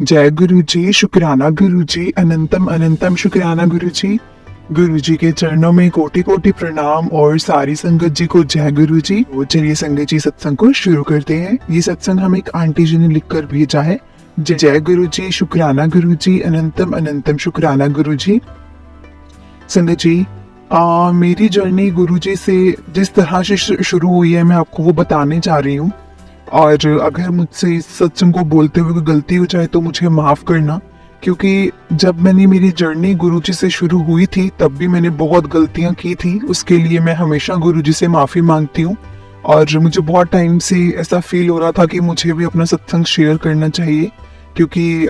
जय गुरु जी, शुक्राना गुरु जी, अनंतम अनंतम शुक्राना गुरु जी। गुरु जी के चरणों में कोटि कोटि प्रणाम और सारी संगत जी को जय गुरु जी। वो चलिए संगत जी सत्संग को शुरू करते हैं। ये सत्संग हमें एक आंटी जी ने लिखकर भेजा है। जय गुरु जी, शुक्राना गुरु जी, अनंतम अनंतम शुक्राना गुरु जी। संगत जी, मेरी जर्नी गुरु जी से जिस तरह से शुरू हुई है मैं आपको वो बताने जा रही हूँ। और अगर मुझसे इस सत्संग को बोलते हुए कोई गलती हो जाए तो मुझे माफ करना, क्योंकि जब मैंने मेरी जर्नी गुरुजी से शुरू हुई थी तब भी मैंने बहुत गलतियां की थी। उसके लिए मैं हमेशा गुरुजी से माफी मांगती हूँ। और मुझे बहुत टाइम से ऐसा फील हो रहा था कि मुझे भी अपना सत्संग शेयर करना चाहिए, क्योंकि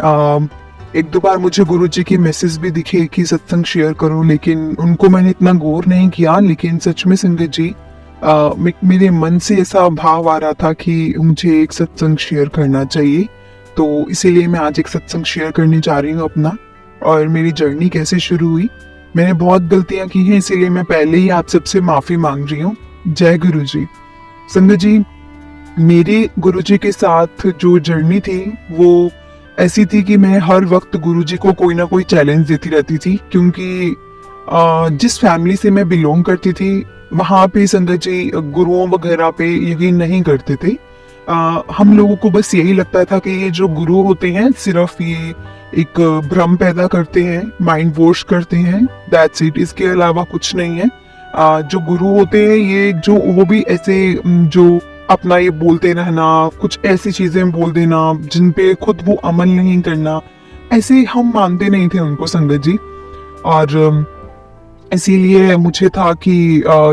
एक दो बार मुझे गुरुजी के मैसेज भी दिखे कि सत्संग शेयर करो, लेकिन उनको मैंने इतना गौर नहीं किया। लेकिन सच में संगत जी, मेरे मन से ऐसा भाव आ रहा था कि मुझे एक सत्संग शेयर करना चाहिए। तो इसीलिए मैं आज एक सत्संग शेयर करने जा रही हूँ अपना, और मेरी जर्नी कैसे शुरू हुई। मैंने बहुत गलतियां की हैं, इसीलिए मैं पहले ही आप सबसे माफी मांग रही हूँ। जय गुरु जी। संगत जी, मेरी गुरु जी के साथ जो जर्नी थी वो ऐसी थी कि मैं हर वक्त गुरु जी को कोई ना कोई चैलेंज देती रहती थी, क्योंकि जिस फैमिली से मैं बिलोंग करती थी वहां पे संगत जी गुरुओं वगैरह पे यकीन नहीं करते थे। हम लोगों को बस यही लगता था कि ये जो गुरु होते हैं सिर्फ ये एक भ्रम पैदा करते हैं, माइंड वॉश करते हैं, दैट्स इट। इसके अलावा कुछ नहीं है। जो गुरु होते हैं ये जो वो भी ऐसे जो अपना ये बोलते रहना, कुछ ऐसी चीजें बोल देना जिन पे खुद वो अमल नहीं करना, ऐसे हम मानते नहीं थे उनको संगत जी। और इसीलिए मुझे था कि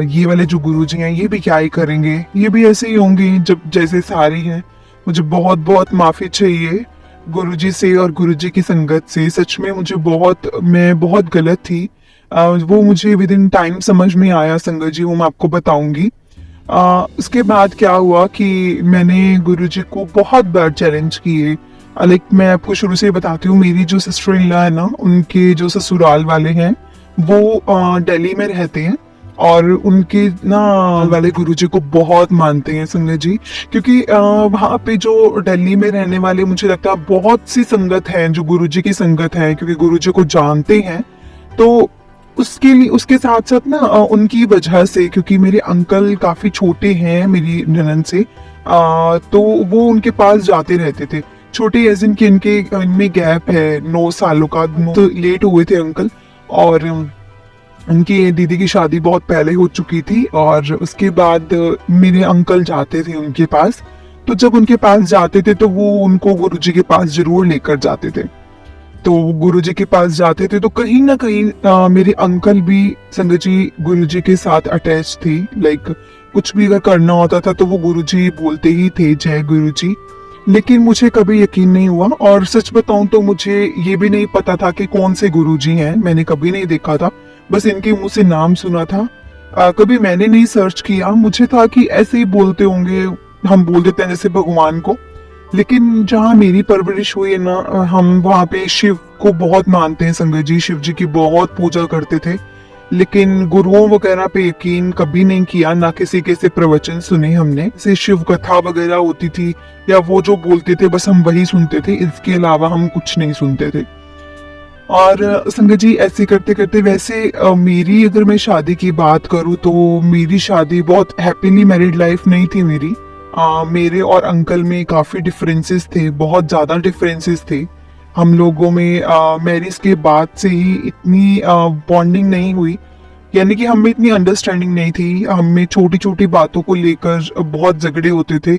ये वाले जो गुरुजी हैं ये भी क्या ही करेंगे, ये भी ऐसे ही होंगे जब जैसे सारे हैं। मुझे बहुत बहुत माफी चाहिए गुरुजी से और गुरुजी की संगत से। सच में मैं बहुत गलत थी। वो मुझे विद इन टाइम समझ में आया संगत जी, वो मैं आपको बताऊंगी। उसके बाद क्या हुआ कि मैंने गुरुजी को बहुत बार चैलेंज किए। लाइक मैं आपको शुरू से बताती हूँ, मेरी जो सिस्टर इन लॉ है ना, उनके जो ससुराल वाले हैं वो दिल्ली में रहते हैं, और उनके ना वाले गुरुजी को बहुत मानते हैं संगत जी। क्योंकि वहाँ पे जो दिल्ली में रहने वाले, मुझे लगता है बहुत सी संगत है जो गुरुजी की संगत है, क्योंकि गुरुजी को जानते हैं। तो उसके लिए उसके साथ साथ ना उनकी वजह से, क्योंकि मेरे अंकल काफी छोटे हैं मेरी ननद से, तो वो उनके पास जाते रहते थे। छोटे एज इन के इनमें गैप है 9 सालों का, तो लेट हुए थे अंकल। और उनकी दीदी की शादी बहुत पहले हो चुकी थी, और उसके बाद मेरे अंकल जाते थे उनके पास। तो जब उनके पास जाते थे तो वो उनको गुरुजी के पास जरूर लेकर जाते थे। तो गुरुजी के पास जाते थे तो कहीं ना कहीं मेरे अंकल भी संगत जी गुरुजी के साथ अटैच थे। लाइक कुछ भी अगर करना होता था तो वो गुरुजी बोलते ही थे, जय गुरुजी। लेकिन मुझे कभी यकीन नहीं हुआ, और सच बताऊं तो मुझे ये भी नहीं पता था कि कौन से गुरुजी हैं। मैंने कभी नहीं देखा था, बस इनके मुंह से नाम सुना था। कभी मैंने नहीं सर्च किया। मुझे था कि ऐसे ही बोलते होंगे, हम बोल देते हैं जैसे भगवान को। लेकिन जहाँ मेरी परवरिश हुई है ना, हम वहाँ पे शिव को बहुत मानते हैं संगत जी, शिव जी की बहुत पूजा करते थे। लेकिन गुरुओं वगैरह पे यकीन कभी नहीं किया, ना किसी के से प्रवचन सुने हमने। जैसे शिव कथा वगैरह होती थी या वो जो बोलते थे बस हम वही सुनते थे, इसके अलावा हम कुछ नहीं सुनते थे। और संगत जी ऐसे करते करते, वैसे मेरी अगर मैं शादी की बात करूँ तो मेरी शादी बहुत हैप्पीली मैरिड लाइफ नहीं थी मेरी। मेरे और अंकल में काफी डिफरेंसेस थे, बहुत ज्यादा डिफरेंसेस थे हम लोगों में। मैरिज के बाद से ही इतनी बॉन्डिंग नहीं हुई, यानी कि हम में इतनी अंडरस्टैंडिंग नहीं थी। हमें छोटी छोटी बातों को लेकर बहुत झगड़े होते थे।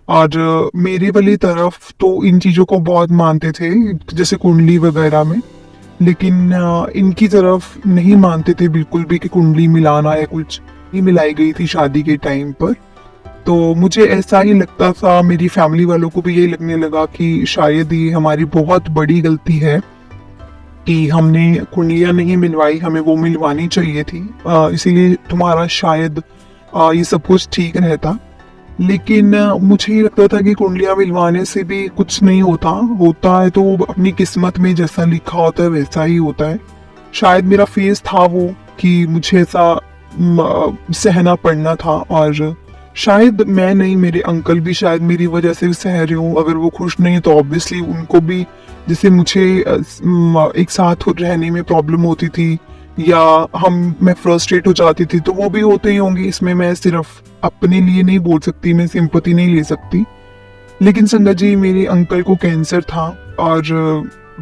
और मेरे वाली तरफ तो इन चीजों को बहुत मानते थे, जैसे कुंडली वगैरह में। लेकिन इनकी तरफ नहीं मानते थे बिल्कुल भी कि कुंडली मिलाना या कुछ नहीं मिलाई गई थी शादी के टाइम पर। तो मुझे ऐसा ही लगता था, मेरी फैमिली वालों को भी यही लगने लगा कि शायद ये हमारी बहुत बड़ी गलती है कि हमने कुंडलियां नहीं मिलवाई, हमें वो मिलवानी चाहिए थी। इसीलिए तुम्हारा शायद ये सब कुछ ठीक रहता। लेकिन मुझे ये लगता था कि कुंडलियां मिलवाने से भी कुछ नहीं होता। होता है तो अपनी किस्मत में जैसा लिखा होता है वैसा ही होता है। शायद मेरा फेस था वो कि मुझे ऐसा सहना पड़ना था, और शायद मैं नहीं, मेरे अंकल भी शायद मेरी वजह से सह रहे हूँ। अगर वो खुश नहीं है तो ऑब्वियसली उनको भी, जैसे मुझे एक साथ रहने में प्रॉब्लम होती थी या मैं फ्रस्ट्रेट हो जाती थी, तो वो भी होते ही होंगे। इसमें मैं सिर्फ अपने लिए नहीं बोल सकती, मैं सिंपैथी नहीं ले सकती। लेकिन संगत जी, मेरे अंकल को कैंसर था, और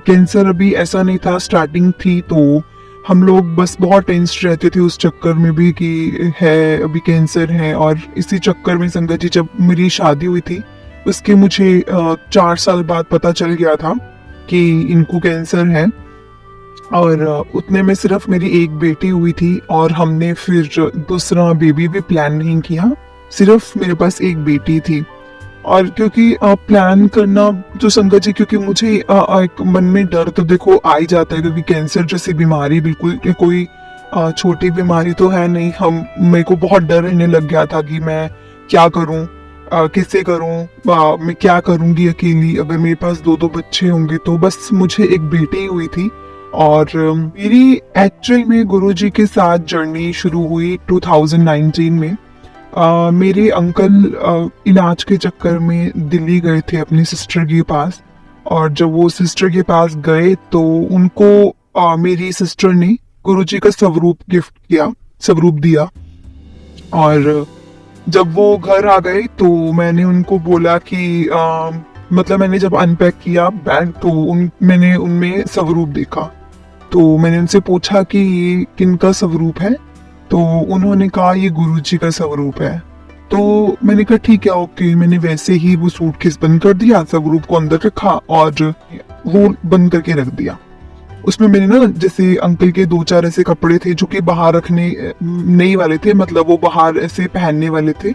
कैंसर अभी ऐसा नहीं था, स्टार्टिंग थी, तो हम लोग बस बहुत टेंस्ड रहते थे उस चक्कर में भी कि है अभी कैंसर है। और इसी चक्कर में संगत जी, जब मेरी शादी हुई थी उसके मुझे 4 साल बाद पता चल गया था कि इनको कैंसर है। और उतने में सिर्फ मेरी एक बेटी हुई थी, और हमने फिर दूसरा बेबी भी प्लान नहीं किया, सिर्फ मेरे पास एक बेटी थी। और क्योंकि प्लान करना जो संगत जी, क्योंकि मुझे एक मन में डर तो देखो आ ही जाता है, क्योंकि कैंसर जैसी बीमारी बिल्कुल कोई छोटी बीमारी तो है नहीं। मेरे को बहुत डर रहने लग गया था कि मैं क्या करूं, कैसे करूं, मैं क्या करूंगी अकेली, अगर मेरे पास दो दो बच्चे होंगे तो। बस मुझे एक बेटी हुई थी। और मेरी एक्चुअल में गुरुजी के साथ जर्नी शुरू हुई 2019 में। मेरे अंकल इलाज के चक्कर में दिल्ली गए थे अपनी सिस्टर के पास, और जब वो सिस्टर के पास गए तो उनको मेरी सिस्टर ने गुरुजी का स्वरूप गिफ्ट किया, स्वरूप दिया। और जब वो घर आ गए तो मैंने उनको बोला कि मतलब मैंने जब अनपैक किया बैग तो मैंने उनमें स्वरूप देखा। तो मैंने उनसे पूछा कि ये किनका स्वरूप है, तो उन्होंने कहा ये गुरुजी का स्वरूप है। तो मैंने कहा ठीक है, ओके। मैंने वैसे ही वो सूटकेस बंद कर दिया, स्वरूप को अंदर रखा और वो बंद करके रख दिया। उसमें मैंने ना, जैसे अंकल के 2-4 ऐसे कपड़े थे जो कि बाहर रखने नहीं वाले थे, मतलब वो बाहर ऐसे पहनने वाले थे,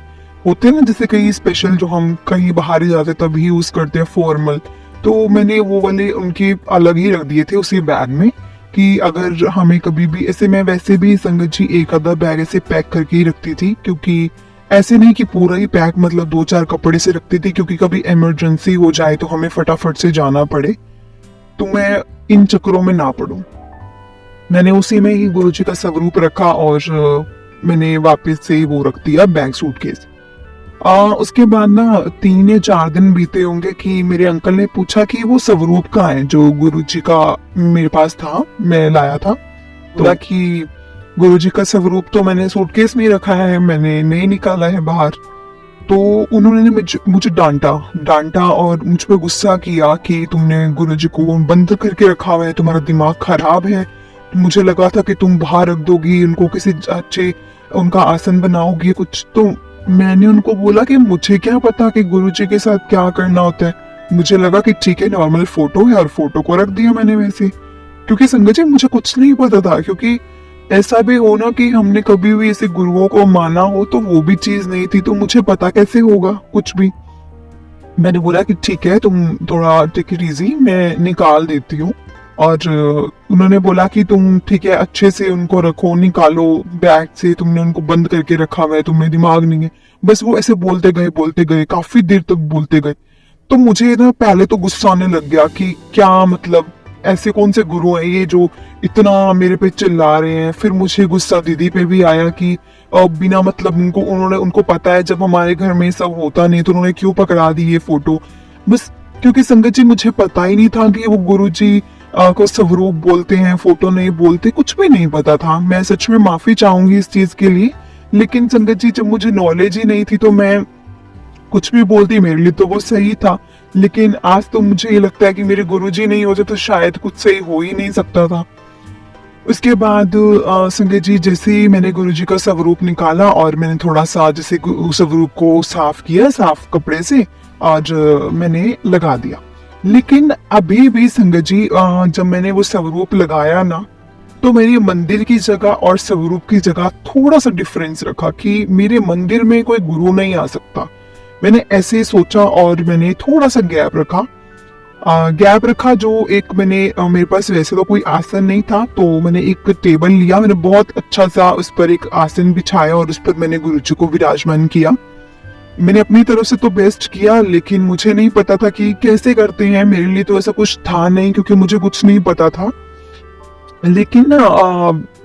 होते हैं ना जैसे कहीं स्पेशल, जो हम कहीं बाहर ही जाते तभी यूज करते हैं, फॉर्मल। तो मैंने वो वाले उनके अलग ही रख दिए थे उसी बैग में, कि अगर हमें कभी भी ऐसे, मैं वैसे भी संगत जी एक आधा बैग ऐसे पैक करके ही रखती थी, क्योंकि ऐसे नहीं कि पूरा ही पैक, मतलब 2-4 कपड़े से रखती थी, क्योंकि कभी इमरजेंसी हो जाए तो हमें फटाफट से जाना पड़े, तो मैं इन चक्करों में ना पड़ूं। मैंने उसी में ही गुरुजी का स्वरूप रखा और मैंने वापस से वो रख दिया बैग, सूटकेस। उसके बाद ना 3 या 4 दिन बीते होंगे कि मेरे अंकल ने पूछा कि वो स्वरूप कहाँ है जो गुरुजी का मेरे पास था, मैं लाया था। बोला कि गुरुजी का स्वरूप तो मैंने सूटकेस में ही रखा है, मैंने नहीं निकाला है बाहर। तो उन्होंने मुझे डांटा और मुझ पर गुस्सा किया कि तुमने गुरुजी को बंद करके रखा हुआ है, तुम्हारा दिमाग खराब है। मुझे लगा था कि तुम बाहर रख दोगी, उनको किसी अच्छे उनका आसन बनाओगी कुछ। तो मैंने उनको बोला कि मुझे क्या पता कि गुरुजी के साथ क्या करना होता है, मुझे लगा कि ठीक है नॉर्मल फोटो है, और फोटो को रख दिया मैंने वैसे। क्योंकि संगत जी मुझे कुछ नहीं पता था, क्योंकि ऐसा भी होना कि हमने कभी भी ऐसे गुरुओं को माना हो तो वो भी चीज नहीं थी, तो मुझे पता कैसे होगा कुछ भी। मैंने बोला कि ठीक है तुम थोड़ा टेक इट इजी, मैं निकाल देती हूँ। और उन्होंने बोला कि तुम ठीक है अच्छे से उनको रखो, निकालो बैग से, तुमने उनको बंद करके रखा हुआ है, तुम्हें दिमाग नहीं है। बस वो ऐसे बोलते गए, काफी देर तक बोलते गए। तो मुझे ना पहले तो गुस्सा आने लग गया कि क्या मतलब, ऐसे कौन से गुरु हैं ये जो इतना मेरे पे चिल्ला रहे हैं। फिर मुझे गुस्सा दीदी पे भी आया कि बिना मतलब उनको पता है जब हमारे घर में सब होता नहीं तो उन्होंने क्यों पकड़ा दी ये फोटो। बस क्योंकि संगत जी मुझे पता ही नहीं था कि वो गुरुजी को स्वरूप बोलते हैं, फोटो नहीं बोलते, कुछ भी नहीं पता था। मैं सच में माफी चाहूंगी इस चीज के लिए। लेकिन संगत जी जब मुझे नॉलेज ही नहीं थी तो मैं कुछ भी बोलती, मेरे लिए तो वो सही था। लेकिन आज तो मुझे ये लगता है कि मेरे गुरुजी नहीं होते तो शायद कुछ सही हो ही नहीं सकता था। उसके बाद संगत जी जैसे ही मैंने गुरुजी का स्वरूप निकाला और मैंने थोड़ा सा जैसे स्वरूप को साफ किया, साफ कपड़े से, और मैंने लगा दिया। लेकिन अभी भी संगत जी जब मैंने वो स्वरूप लगाया ना, तो मेरे मंदिर की जगह और स्वरूप की जगह थोड़ा सा डिफरेंस रखा कि मेरे मंदिर में कोई गुरु नहीं आ सकता। मैंने ऐसे सोचा और मैंने थोड़ा सा गैप रखा जो एक मैंने मेरे पास वैसे तो कोई आसन नहीं था, तो मैंने एक टेबल लिया, मैंने बहुत अच्छा सा उस पर एक आसन बिछाया और उस पर मैंने गुरुजी को विराजमान किया। मैंने अपनी तरफ से तो बेस्ट किया, लेकिन मुझे नहीं पता था कि कैसे करते हैं, मेरे लिए तो ऐसा कुछ था नहीं क्योंकि मुझे कुछ नहीं पता था। लेकिन ना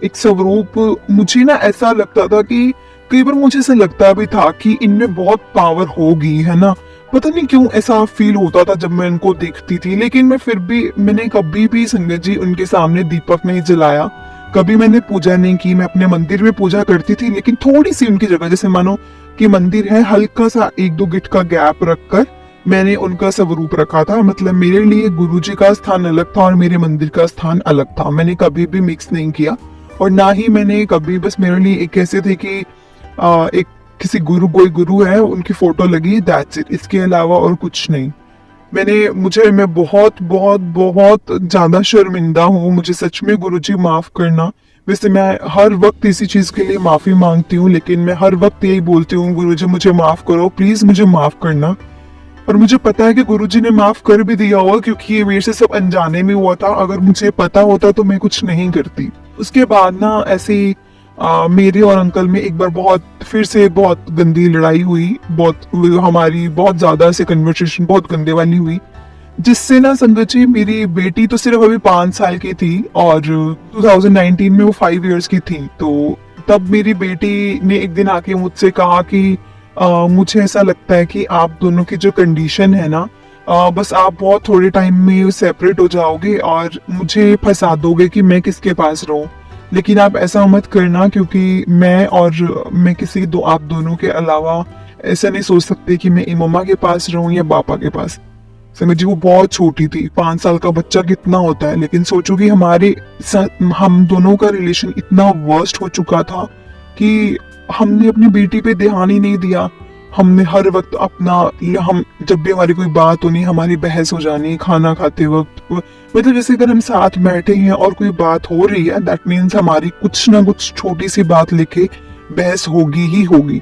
एक स्वरूप मुझे ना ऐसा लगता था कि कई बार मुझे ऐसा लगता भी था कि इनमें बहुत पावर होगी, है ना। पता नहीं क्यों ऐसा फील होता था जब मैं इनको देखती थी, लेकिन मैं फिर भी मैंने कभी भी संगत जी उनके सामने दीपक नहीं जलाया, कभी मैंने पूजा नहीं की। मैं अपने मंदिर में पूजा करती थी, लेकिन थोड़ी सी उनकी जगह, जैसे मानो कि मंदिर है, हल्का सा 1-2 गिट का गैप रखकर मैंने उनका स्वरूप रखा था। मतलब मेरे लिए गुरुजी का स्थान अलग था और मेरे मंदिर का स्थान अलग था। मैंने कभी भी मिक्स नहीं किया, और ना ही मैंने कभी, बस मेरे लिए एक ऐसे थे कि एक किसी गुरु, कोई गुरु है उनकी फोटो लगी, दैट्स इट, इसके अलावा और कुछ नहीं। मैं बहुत बहुत बहुत ज्यादा शर्मिंदा हूँ, मुझे सच में गुरुजी माफ करना। वैसे मैं हर वक्त इसी चीज के लिए माफी मांगती हूँ, लेकिन मैं हर वक्त यही बोलती हूँ, गुरुजी मुझे माफ करो, प्लीज मुझे माफ करना। और मुझे पता है कि गुरुजी ने माफ कर भी दिया होगा, क्योंकि ये मेरे से सब अनजाने में हुआ था। अगर मुझे पता होता तो मैं कुछ नहीं करती। उसके बाद ना ऐसे ही मेरे और अंकल में एक बार फिर से बहुत गंदी लड़ाई हुई, हमारी बहुत ज्यादा से कन्वर्सेशन बहुत गंदे वाली हुई, जिससे ना संगत जी, मेरी बेटी तो सिर्फ अभी 5 साल की थी और 2019 में वो 5 इयर्स की थी। तो तब मेरी बेटी ने एक दिन आके मुझसे कहा कि मुझे ऐसा लगता है कि आप दोनों की जो कंडीशन है ना, बस आप बहुत थोड़े टाइम में सेपरेट हो जाओगे और मुझे फंसा दोगे कि मैं किसके पास रहूं। लेकिन आप ऐसा मत करना, क्योंकि मैं किसी आप दोनों के अलावा ऐसा नहीं सोच सकती कि मैं मम्मा के पास रहूं या पापा के पास। समझ जी, वो बहुत छोटी थी, 5 साल का बच्चा कितना होता है। लेकिन सोचो कि हम दोनों का रिलेशन इतना वर्स्ट हो चुका था कि हमने अपनी बेटी पे ध्यान ही नहीं दिया। हमने हर वक्त हम जब भी हमारी कोई बात होनी, हमारी बहस हो जानी खाना खाते वक्त। मतलब जैसे अगर हम साथ बैठे हैं और कोई बात हो रही है, दैट मीन्स हमारी कुछ ना कुछ छोटी सी बात लेके बहस होगी ही होगी।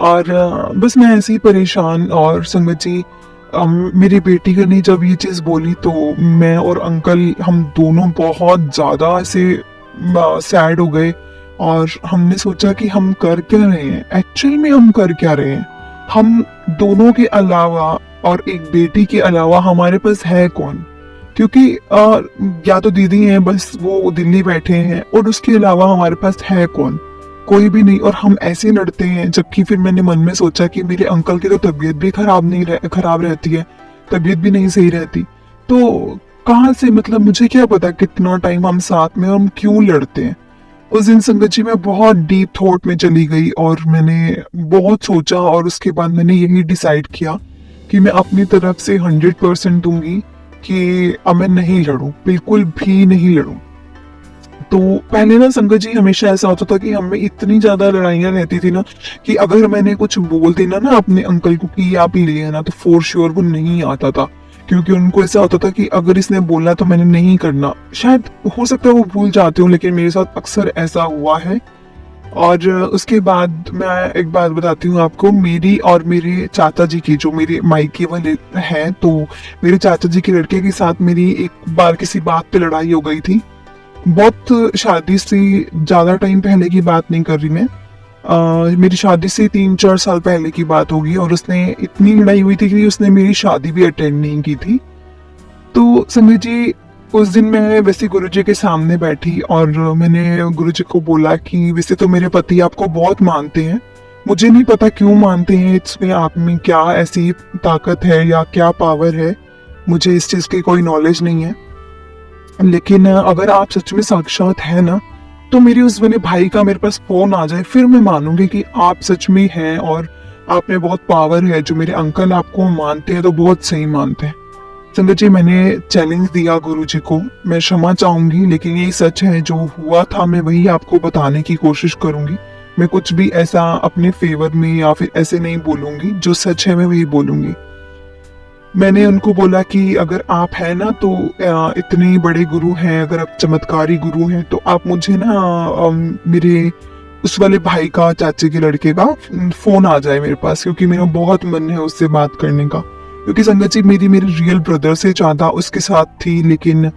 और बस मैं ऐसे ही परेशान। और संगत जी, मेरी बेटी ने जब ये चीज बोली तो मैं और अंकल, हम दोनों बहुत ज्यादा ऐसे सैड हो गए। और हमने सोचा कि हम कर क्या रहे हैं, एक्चुअल में हम कर क्या रहे हैं। हम दोनों के अलावा और एक बेटी के अलावा हमारे पास है कौन? क्योंकि या तो दीदी हैं, बस वो दिल्ली बैठे हैं, और उसके अलावा हमारे पास है कौन? कोई भी नहीं। और हम ऐसे लड़ते हैं। जबकि फिर मैंने मन में सोचा कि मेरे अंकल की तो तबीयत भी खराब रहती है, तबीयत भी नहीं सही रहती। तो कहाँ से, मतलब मुझे क्या पता कितना टाइम हम साथ में, हम क्यों लड़ते हैं। उस दिन संगत जी मैं बहुत डीप थॉट में चली गई और मैंने बहुत सोचा, और उसके बाद मैंने यही डिसाइड किया कि मैं अपनी तरफ से 100% दूंगी कि अब मैं नहीं लड़ूं, बिल्कुल भी नहीं लड़ूं। तो पहले ना संगत जी हमेशा ऐसा होता था कि हमें इतनी ज्यादा लड़ाइयां रहती थी ना, कि अगर मैंने कुछ बोल देना ना अपने अंकल को कि आप ले आना, तो फॉर श्योर वो नहीं आता था। क्योंकि उनको ऐसा होता था कि अगर इसने बोला तो मैंने नहीं करना। शायद हो सकता है वो भूल जाते हो, लेकिन मेरे साथ अक्सर ऐसा हुआ है। और उसके बाद मैं एक बात बताती हूँ आपको, मेरी और मेरे चाचा जी की, जो मेरे मायके वाले हैं, तो मेरे चाचा जी के लड़के के साथ मेरी एक बार किसी बात पे लड़ाई हो गई थी। बहुत शादी से ज्यादा टाइम पहले की बात नहीं कर रही मैं, मेरी शादी से 3-4 साल पहले की बात होगी। और उसने इतनी लड़ाई हुई थी कि उसने मेरी शादी भी अटेंड नहीं की थी। तो संगत जी, उस दिन मैं वैसे गुरुजी के सामने बैठी और मैंने गुरुजी को बोला कि वैसे तो मेरे पति आपको बहुत मानते हैं, मुझे नहीं पता क्यों मानते हैं, इसमें आप में क्या ऐसी ताकत है या क्या पावर है, मुझे इस चीज की कोई नॉलेज नहीं है। लेकिन अगर आप सच में साक्षात है ना, तो मेरे उस वाले भाई का मेरे पास फोन आ जाए, फिर मैं मानूंगी कि आप सच में हैं और आप में बहुत पावर है। जो मेरे अंकल आपको मानते हैं तो बहुत सही मानते हैं। संगत जी, मैंने चैलेंज दिया गुरुजी को, मैं क्षमा चाहूंगी, लेकिन ये सच है, जो हुआ था मैं वही आपको बताने की कोशिश करूंगी। मैं कुछ भी ऐसा अपने फेवर में या फिर ऐसे नहीं बोलूंगी, जो सच है मैं वही बोलूंगी। मैंने उनको बोला कि अगर आप है ना, तो इतने बड़े गुरु हैं, अगर आप चमत्कारी गुरु हैं, तो आप मुझे ना मेरे उस वाले भाई का, चाचे के लड़के का फोन आ जाए मेरे पास, क्योंकि मेरा बहुत मन है उससे बात करने का। क्योंकि संगत जी, मेरी मेरे रियल ब्रदर से ज्यादा उसके साथ थी, लेकिन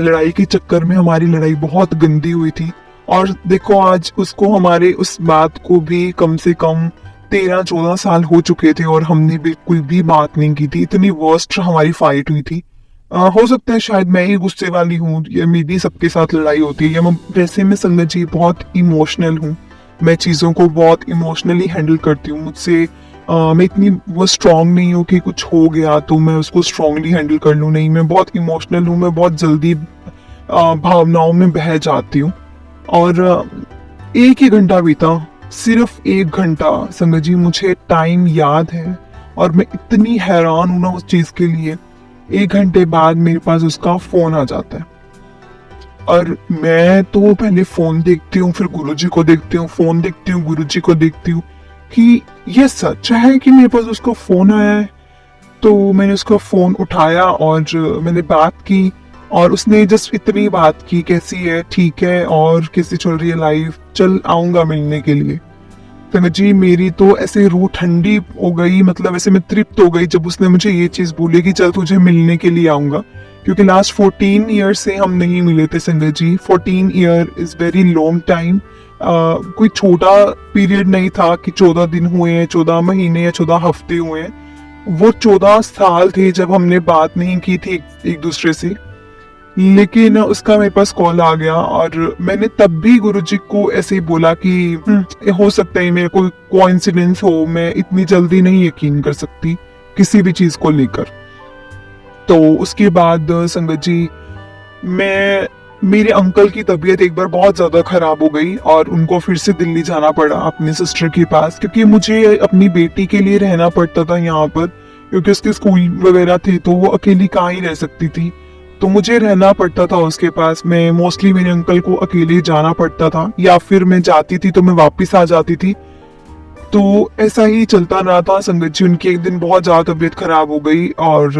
लड़ाई के चक्कर में हमारी लड़ाई बहुत गंदी हुई थी। और देखो, आज उसको, हमारे उस बात को भी कम से कम 13-14 साल हो चुके थे और हमने बिल्कुल भी बात नहीं की थी। इतनी वर्स्ट हमारी फाइट हुई थी। हो सकता है शायद मैं ही गुस्से वाली हूँ, या मे भी सबके साथ लड़ाई होती है, या मैं वैसे में संगत जी बहुत इमोशनल हूँ। मैं चीज़ों को बहुत इमोशनली हैंडल करती हूँ। मैं इतनी वो स्ट्रांग नहीं हूँ कि कुछ हो गया तो मैं उसको स्ट्रांगली हैंडल कर लूँ। नहीं, मैं बहुत इमोशनल हूँ, मैं बहुत जल्दी भावनाओं में बह जाती हूँ। और एक ही घंटा बीता, सिर्फ 1 घंटा संगत जी, मुझे टाइम याद है और मैं इतनी हैरान हूं ना उस चीज के लिए। 1 घंटे बाद मेरे पास उसका फोन आ जाता है और मैं तो पहले फोन देखती हूँ, फिर गुरुजी को देखती हूँ, फोन देखती हूँ, गुरुजी को देखती हूँ कि ये सच है कि मेरे पास उसका फोन आया है। तो मैंने उसका फोन उठाया और मैंने बात की और उसने जस्ट इतनी बात की, कैसी है, ठीक है, और कैसी चल रही है लाइफ, चल आऊंगा मिलने के लिए। संगत जी, मेरी तो ऐसे रूह ठंडी हो गई, मतलब ऐसे मैं तृप्त हो गई जब उसने मुझे ये चीज बोली कि चल तुझे मिलने के लिए आऊंगा। क्योंकि लास्ट 14 ईयर से हम नहीं मिले थे संगत जी। 14 year is very long time. कोई छोटा पीरियड नहीं था कि 14 दिन हुए हैं, 14 महीने या 14 हफ्ते हुए हैं। वो 14 साल थे जब हमने बात नहीं की थी एक दूसरे से। लेकिन उसका मेरे पास कॉल आ गया और मैंने तब भी गुरुजी को ऐसे ही बोला कि हो सकता है मेरे को कोइंसिडेंस हो, मैं इतनी जल्दी नहीं यकीन कर सकती किसी भी चीज को लेकर। तो उसके बाद संगत जी, मैं मेरे अंकल की तबीयत एक बार बहुत ज्यादा खराब हो गई और उनको फिर से दिल्ली जाना पड़ा अपनी सिस्टर के पास, क्योंकि मुझे अपनी बेटी के लिए रहना पड़ता था यहाँ पर, क्योंकि उसके स्कूल वगैरह थे तो वो अकेली कहाँ ही रह सकती थी। तो मुझे रहना पड़ता था उसके पास। मैं मोस्टली मेरे अंकल को अकेले जाना पड़ता था, या फिर मैं जाती थी तो मैं वापस आ जाती थी। तो ऐसा ही चलता रहा था संगत जी। उनकी एक दिन बहुत ज्यादा तबीयत खराब हो गई और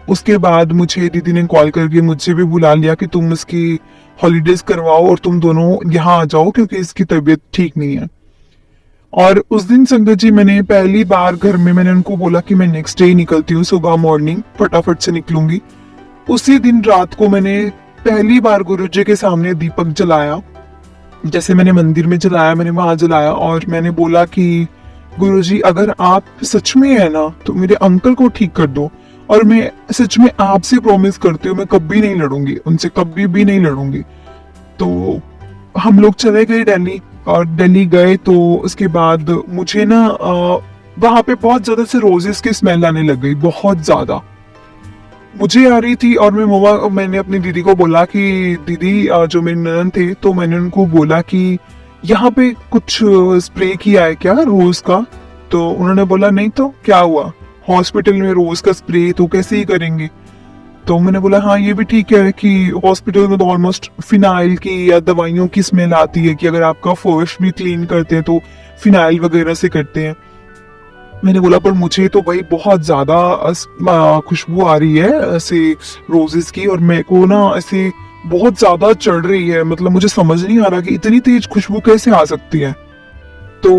उसके बाद मुझे दीदी ने कॉल करके मुझसे भी बुला लिया कि तुम इसकी हॉलीडेज करवाओ और तुम दोनों यहाँ आ जाओ क्योंकि इसकी तबीयत ठीक नहीं है। और उस दिन संगत जी, मैंने पहली बार घर में मैंने उनको बोला कि मैं नेक्स्ट डे निकलती हूँ, सुबह मॉर्निंग फटाफट से निकलूंगी। उसी दिन रात को मैंने पहली बार गुरुजी के सामने दीपक जलाया। जैसे मैंने मंदिर में जलाया, मैंने वहां जलाया और मैंने बोला कि गुरुजी, अगर आप सच में है ना तो मेरे अंकल को ठीक कर दो। और मैं सच में आपसे प्रॉमिस करती हूँ, मैं कभी नहीं लड़ूंगी उनसे, कभी भी नहीं लड़ूंगी। तो हम लोग चले गए दिल्ली, और दिल्ली गए तो उसके बाद मुझे ना वहां पे बहुत ज्यादा से रोजेस की स्मेल आने लग गई, बहुत ज्यादा मुझे आ रही थी। और मैंने अपनी दीदी को बोला कि दीदी, जो मेरी ननद थे, तो मैंने उनको बोला कि यहाँ पे कुछ स्प्रे किया है क्या रोज का? तो उन्होंने बोला नहीं तो क्या हुआ, हॉस्पिटल में रोज का स्प्रे तो कैसे ही करेंगे। तो मैंने बोला हाँ ये भी ठीक है कि हॉस्पिटल में तो ऑलमोस्ट फिनाइल की या दवाइयों की स्मेल आती है, कि अगर आपका फर्श भी क्लीन करते हैं तो फिनाइल वगैरह से करते हैं। मैंने बोला पर मुझे तो भाई बहुत ज्यादा खुशबू आ रही है ऐसे रोजेस की, और मेरे को ना ऐसे बहुत ज्यादा चढ़ रही है, मतलब मुझे समझ नहीं आ रहा कि इतनी तेज खुशबू कैसे आ सकती है। तो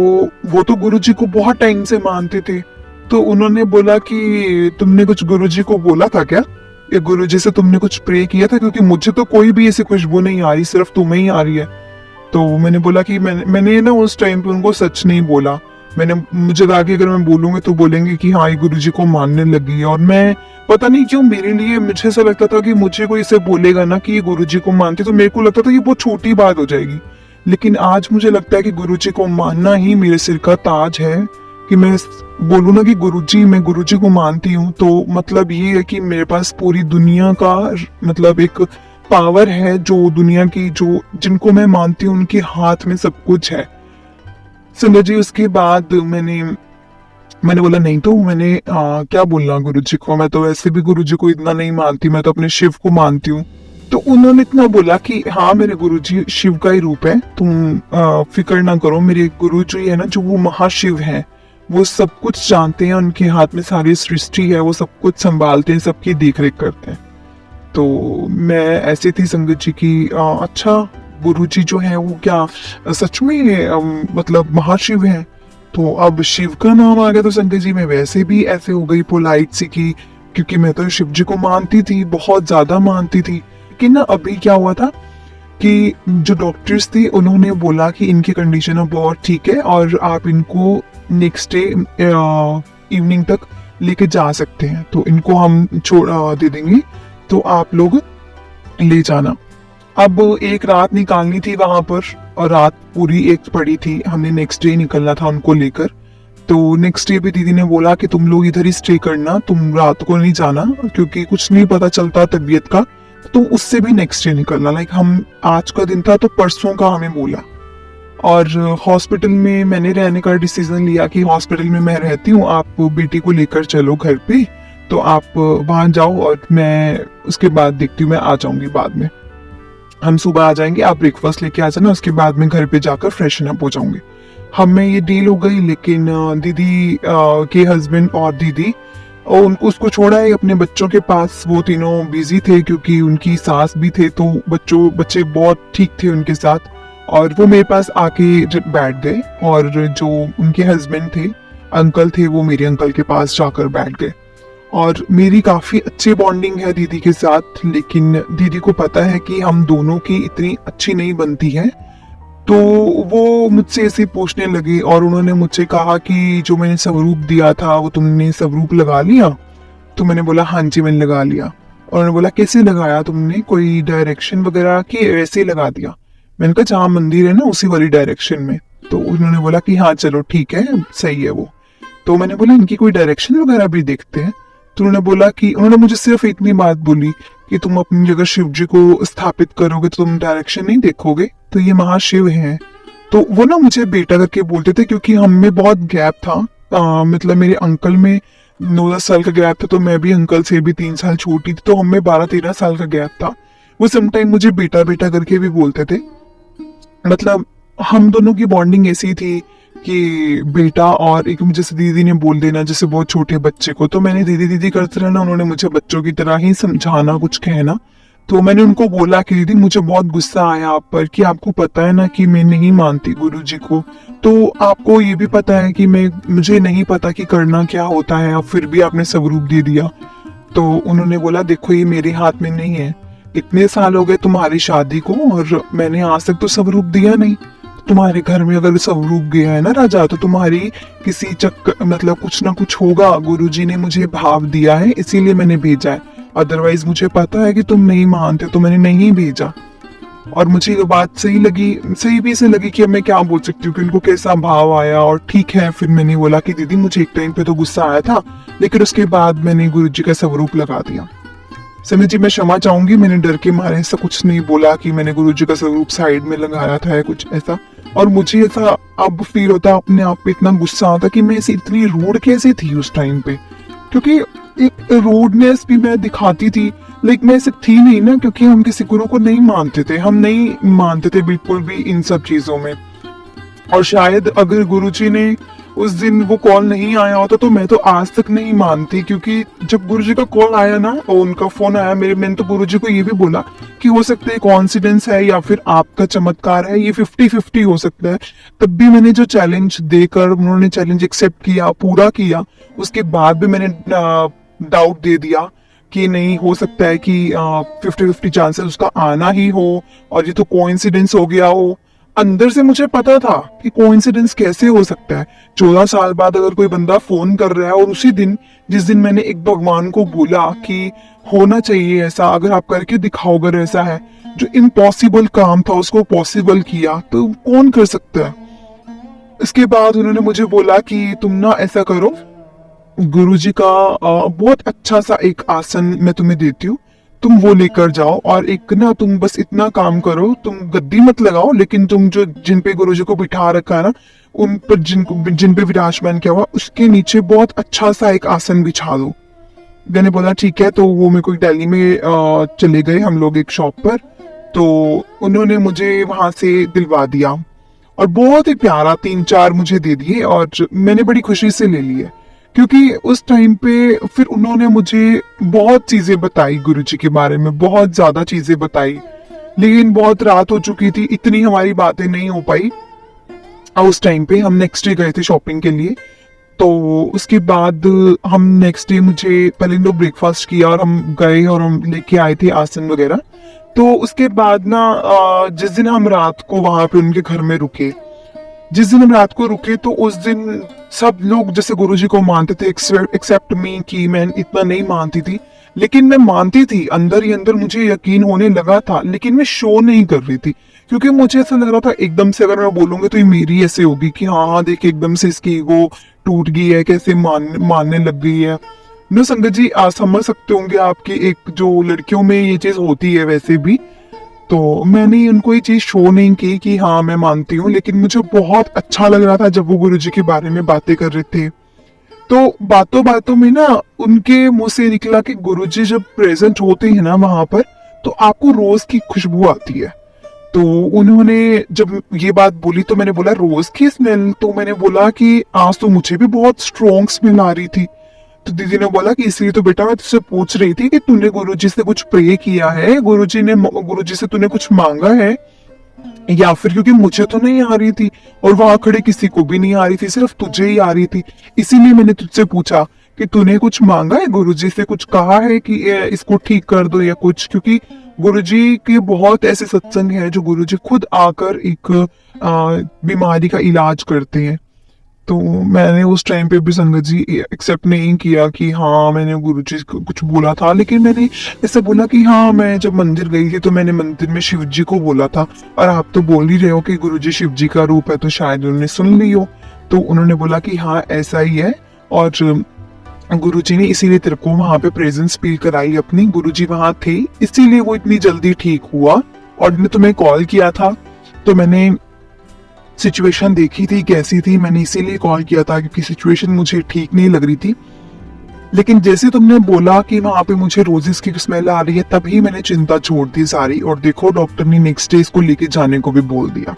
वो तो गुरुजी को बहुत टाइम से मानते थे। तो उन्होंने बोला कि तुमने कुछ गुरुजी को बोला था क्या, या गुरुजी से तुमने कुछ प्रे किया था, क्योंकि मुझे तो कोई भी ऐसी खुशबू नहीं आ रही, सिर्फ तुम्हें ही आ रही है। तो मैंने बोला कि मैंने ना उस टाइम पे उनको सच नहीं बोला। मुझे लगा कि अगर मैं बोलूंगी तो बोलेंगे कि हाँ ये गुरुजी को मानने लगी है। और मैं पता नहीं क्यों, मेरे लिए मुझे ऐसा लगता था कि मुझे कोई इसे बोलेगा ना कि ये गुरुजी को मानती, तो मेरे को लगता था कि बहुत छोटी बात हो जाएगी। लेकिन आज मुझे लगता है कि गुरुजी को मानना ही मेरे सिर का ताज है। कि मैं बोलूँ ना कि गुरुजी, मैं गुरुजी को मानती हूँ, तो मतलब ये है कि मेरे पास पूरी दुनिया का मतलब एक पावर है, जो दुनिया की जो जिनको मैं मानती हूँ उनके हाथ में सब कुछ है। संजय जी, उसके बाद मैंने बोला नहीं तो मैंने क्या बोलना गुरुजी को, मैं तो वैसे भी गुरुजी को इतना नहीं मानती, मैं तो अपने शिव को मानती हूँ। तो उन्होंने इतना बोला कि हाँ मेरे गुरुजी शिव का ही रूप है, तुम फिक्र ना करो, मेरे गुरुजी है ना जो वो महाशिव हैं, वो सब कुछ जानते हैं, उनके हाथ में सारी सृष्टि है, वो सब कुछ संभालते हैं, सबकी देख रेख करते हैं। तो मैं ऐसे थी संगत जी की अच्छा गुरुजी जो है वो क्या सच में मतलब महाशिव है। तो अब शिव का नाम आ गया तो संगत जी मैं वैसे भी ऐसे हो गई पोलाइट सी की, क्योंकि मैं तो शिव जी को मानती थी, बहुत ज्यादा मानती थी। लेकिन ना अभी क्या हुआ था कि जो डॉक्टर्स थे उन्होंने बोला कि इनकी कंडीशन अब बहुत ठीक है और आप इनको नेक्स्ट डे इवनिंग तक लेके जा सकते हैं, तो इनको हम छोड़ दे देंगे, तो आप लोग ले जाना। अब एक रात निकालनी थी वहां पर, और रात पूरी एक पड़ी थी, हमने नेक्स्ट डे निकलना था उनको लेकर। तो नेक्स्ट डे भी दीदी ने बोला कि तुम लोग इधर ही स्टे करना, तुम रात को नहीं जाना क्योंकि कुछ नहीं पता चलता तबीयत का। तो उससे भी नेक्स्ट डे निकलना, लाइक हम आज का दिन था तो परसों का हमें बोला। और हॉस्पिटल में मैंने रहने का डिसीजन लिया कि हॉस्पिटल में मैं रहती हूँ, आप बेटी को लेकर चलो घर पे, तो आप वहां जाओ और मैं उसके बाद देखती हूँ, मैं आ जाऊंगी बाद में। हम सुबह आ जाएंगे, आप ब्रेकफास्ट लेके आ जाना, उसके बाद में घर पे जाकर फ्रेशन अप हो जाऊंगी। हम में ये डील हो गई, लेकिन दीदी के हस्बैंड और दीदी उसको छोड़ा है अपने बच्चों के पास। वो तीनों बिजी थे क्योंकि उनकी सास भी थे, तो बच्चे बहुत ठीक थे उनके साथ, और वो मेरे पास आके बैठ गए। और जो उनके हस्बैंड थे, अंकल थे, वो मेरे अंकल के पास जाकर बैठ गए। और मेरी काफी अच्छी बॉन्डिंग है दीदी के साथ, लेकिन दीदी को पता है कि हम दोनों की इतनी अच्छी नहीं बनती है। तो वो मुझसे ऐसे पूछने लगे, और उन्होंने मुझसे कहा कि जो मैंने स्वरूप दिया था वो तुमने स्वरूप लगा लिया? तो मैंने बोला हाँ जी मैंने लगा लिया। और उन्होंने बोला कैसे लगाया तुमने, कोई डायरेक्शन वगैरह की ऐसे ही लगा दिया? मैंने कहा जहाँ मंदिर है ना उसी वाली डायरेक्शन में। तो उन्होंने बोला कि हाँ चलो ठीक है, सही है वो। तो मैंने बोला इनकी कोई डायरेक्शन वगैरह भी देखते हैं। तो उन्होंने बोला कि उन्होंने मुझे सिर्फ इतनी बात बोली कि तुम अपनी जगह शिव जी को स्थापित करोगे तो तुम डायरेक्शन नहीं देखोगे, तो ये महाशिव हैं। तो वो ना मुझे बेटा करके बोलते थे क्योंकि हम में बहुत गैप था। मतलब मेरे अंकल में 9-10 साल का गैप था, तो मैं भी अंकल से भी 3 साल छोटी थी, तो हम में 12-13 साल का गैप था। वो समटाइम मुझे बेटा बेटा करके भी बोलते थे। मतलब हम दोनों की बॉन्डिंग ऐसी थी कि बेटा, और एक जैसे दीदी ने बोल देना जैसे बहुत छोटे बच्चे को, तो मैंने दीदी दीदी करते रहना, उन्होंने मुझे बच्चों की तरह ही समझाना, कुछ कहना। तो मैंने उनको बोला कि दीदी मुझे बहुत गुस्सा आया आप पर, कि आपको पता है ना कि मैं नहीं मानती गुरुजी को, तो आपको ये भी पता है कि मुझे नहीं पता कि करना क्या होता है, अब फिर भी आपने स्वरूप दे दिया। तो उन्होंने बोला देखो ये मेरे हाथ में नहीं है, इतने साल हो गए तुम्हारी शादी को और मैंने आज तक तो स्वरूप दिया नहीं। तुम्हारे घर में अगर स्वरूप गया है ना राजा, तो तुम्हारी किसी चक्कर मतलब कुछ ना कुछ होगा, गुरुजी ने मुझे भाव दिया है इसीलिए मैंने भेजा है, अदरवाइज मुझे पता है कि तुम नहीं मानते तो मैंने नहीं भेजा। और मुझे ये बात सही लगी, सही भी से लगी कि अब मैं क्या बोल सकती हूँ कि उनको कैसा भाव आया। और ठीक है, फिर मैंने बोला कि दीदी मुझे एक टाइम पे तो गुस्सा आया था, लेकिन उसके बाद मैंने गुरुजी का स्वरूप लगा दिया। समी जी मैं क्षमा चाहूंगी, मैंने डर के मारे ऐसा कुछ नहीं बोला कि मैंने गुरुजी का स्वरूप साइड में लगाया था या कुछ ऐसा। और मुझे ऐसा अब फील होता, अपने आप पे इतना गुस्सा आता कि मैं ऐसी इतनी रूड कैसे थी उस टाइम पे, क्योंकि एक रूडनेस भी मैं दिखाती थी, लेकिन मैं ऐसे थी नहीं ना, क्योंकि हम किसी गुरु को नहीं मानते थे, हम नहीं मानते थे बिल्कुल भी इन सब चीजों में। और शायद अगर गुरुजी ने उस दिन वो कॉल नहीं आया होता तो मैं तो आज तक नहीं मानती, क्योंकि जब गुरुजी का कॉल आया ना और उनका फोन आया मैंने तो गुरुजी को ये भी बोला कि हो सकता है कॉन्सिडेंस है या फिर आपका चमत्कार है, ये 50-50 हो सकता है। तब भी मैंने जो चैलेंज देकर उन्होंने चैलेंज एक्सेप्ट किया, पूरा किया, उसके बाद भी मैंने डाउट दे दिया कि नहीं हो सकता है कि 50-50 चांसेस उसका आना ही हो और ये तो कोइंसिडेंस हो गया हो। अंदर से मुझे पता था कि कोइंसिडेंस कैसे हो सकता है, 14 साल बाद अगर कोई बंदा फोन कर रहा है और उसी दिन जिस दिन मैंने एक भगवान को बोला कि होना चाहिए ऐसा, अगर आप करके दिखाओ अगर ऐसा है, जो इम्पॉसिबल काम था उसको पॉसिबल किया, तो कौन कर सकता है। इसके बाद उन्होंने मुझे बोला कि तुम ना ऐसा करो, गुरुजी का बहुत अच्छा सा एक आसन मैं तुम्हें देती हूँ, तुम वो लेकर जाओ, और एक ना तुम बस इतना काम करो, तुम गद्दी मत लगाओ, लेकिन तुम जो जिन पे गुरुजी को बिठा रखा है ना, उन पर जिन पे विराजमान किया हुआ उसके नीचे बहुत अच्छा सा एक आसन बिछा दो। मैंने बोला ठीक है। तो वो मेरे को दिल्ली में चले गए हम लोग एक शॉप पर, तो उन्होंने मुझे वहां से दिलवा दिया और बहुत ही प्यारा 3-4 मुझे दे दिए और मैंने बड़ी खुशी से ले लिए, क्योंकि उस टाइम पे फिर उन्होंने मुझे बहुत चीजें बताई गुरुजी के बारे में, बहुत ज्यादा चीजें बताई, लेकिन बहुत रात हो चुकी थी, इतनी हमारी बातें नहीं हो पाई। और उस टाइम पे हम नेक्स्ट डे गए थे शॉपिंग के लिए, तो उसके बाद हम नेक्स्ट डे मुझे पहले तो ब्रेकफास्ट किया और हम गए और हम लेके आए थे आसन वगैरह। तो उसके बाद ना जिस दिन हम रात को वहां पे उनके घर में रुके, जिस दिन हम रात को रुके, तो उस दिन सब लोग जैसे गुरुजी को मानते थे एक्सेप्ट मी, कि मैं इतना नहीं मानती थी, लेकिन मैं मानती थी, अंदर ही अंदर मुझे यकीन होने लगा था, लेकिन मैं शो नहीं कर रही थी, क्योंकि मुझे ऐसा लग रहा था एकदम से अगर मैं बोलूंगी तो ये मेरी ऐसे होगी कि हाँ हाँ देख एकदम से इसकी ईगो टूट गई है, कैसे मानने लग गई है। नो संगत जी, आप समझ सकते होंगे आपकी एक जो लड़कियों में ये चीज होती है वैसे भी। तो मैंने उनको ये चीज शो नहीं की कि हाँ मैं मानती हूँ, लेकिन मुझे बहुत अच्छा लग रहा था जब वो गुरुजी के बारे में बातें कर रहे थे। तो बातों बातों में ना उनके मुंह से निकला कि गुरुजी जब प्रेजेंट होते हैं ना वहां पर, तो आपको रोज की खुशबू आती है। तो उन्होंने जब ये बात बोली तो मैंने बोला रोज की स्मेल? तो मैंने बोला कि आज तो मुझे भी बहुत स्ट्रॉन्ग स्मेल आ रही थी। तो दीदी ने बोला कि इसलिए तो बेटा मैं तुझसे पूछ रही थी कि तूने गुरुजी से कुछ प्रे किया है, गुरुजी से तूने कुछ मांगा है या फिर, क्योंकि मुझे तो नहीं आ रही थी और वहां खड़े किसी को भी नहीं आ रही थी, सिर्फ तुझे ही आ रही थी। इसीलिए मैंने तुझसे पूछा कि तूने कुछ मांगा है, गुरुजी से कुछ कहा है कि इसको ठीक कर दो या कुछ, क्योंकि गुरुजी के बहुत ऐसे सत्संग हैं जो गुरुजी खुद आकर एक बीमारी का इलाज करते हैं। तो मैंने उस टाइम पे भी संगत जी एक्सेप्ट नहीं किया कि हाँ मैंने गुरुजी को कुछ बोला था, लेकिन मैंने ऐसे बोला कि हाँ मैं जब मंदिर गई थी तो मैंने मंदिर में शिव जी को बोला था, और आप तो बोल ही रहे हो कि गुरुजी शिव जी का रूप है, तो शायद उन्होंने सुन ली हो। तो उन्होंने बोला कि हाँ ऐसा ही है, और गुरुजी ने इसीलिए तेरे को वहां पे प्रेजेंस फील कराई अपनी, गुरुजी वहां थे इसीलिए वो इतनी जल्दी ठीक हुआ। और मैंने तुम्हें कॉल किया था तो मैंने सिचुएशन देखी थी कैसी थी, मैंने इसीलिए कॉल किया था क्योंकि सिचुएशन मुझे ठीक नहीं लग रही थी। लेकिन जैसे तुमने बोला कि वहां पे मुझे रोजेस की स्मेल आ रही है, तभी मैंने चिंता छोड़ दी सारी, और देखो डॉक्टर ने नेक्स्ट डे इसको लेके जाने को भी बोल दिया।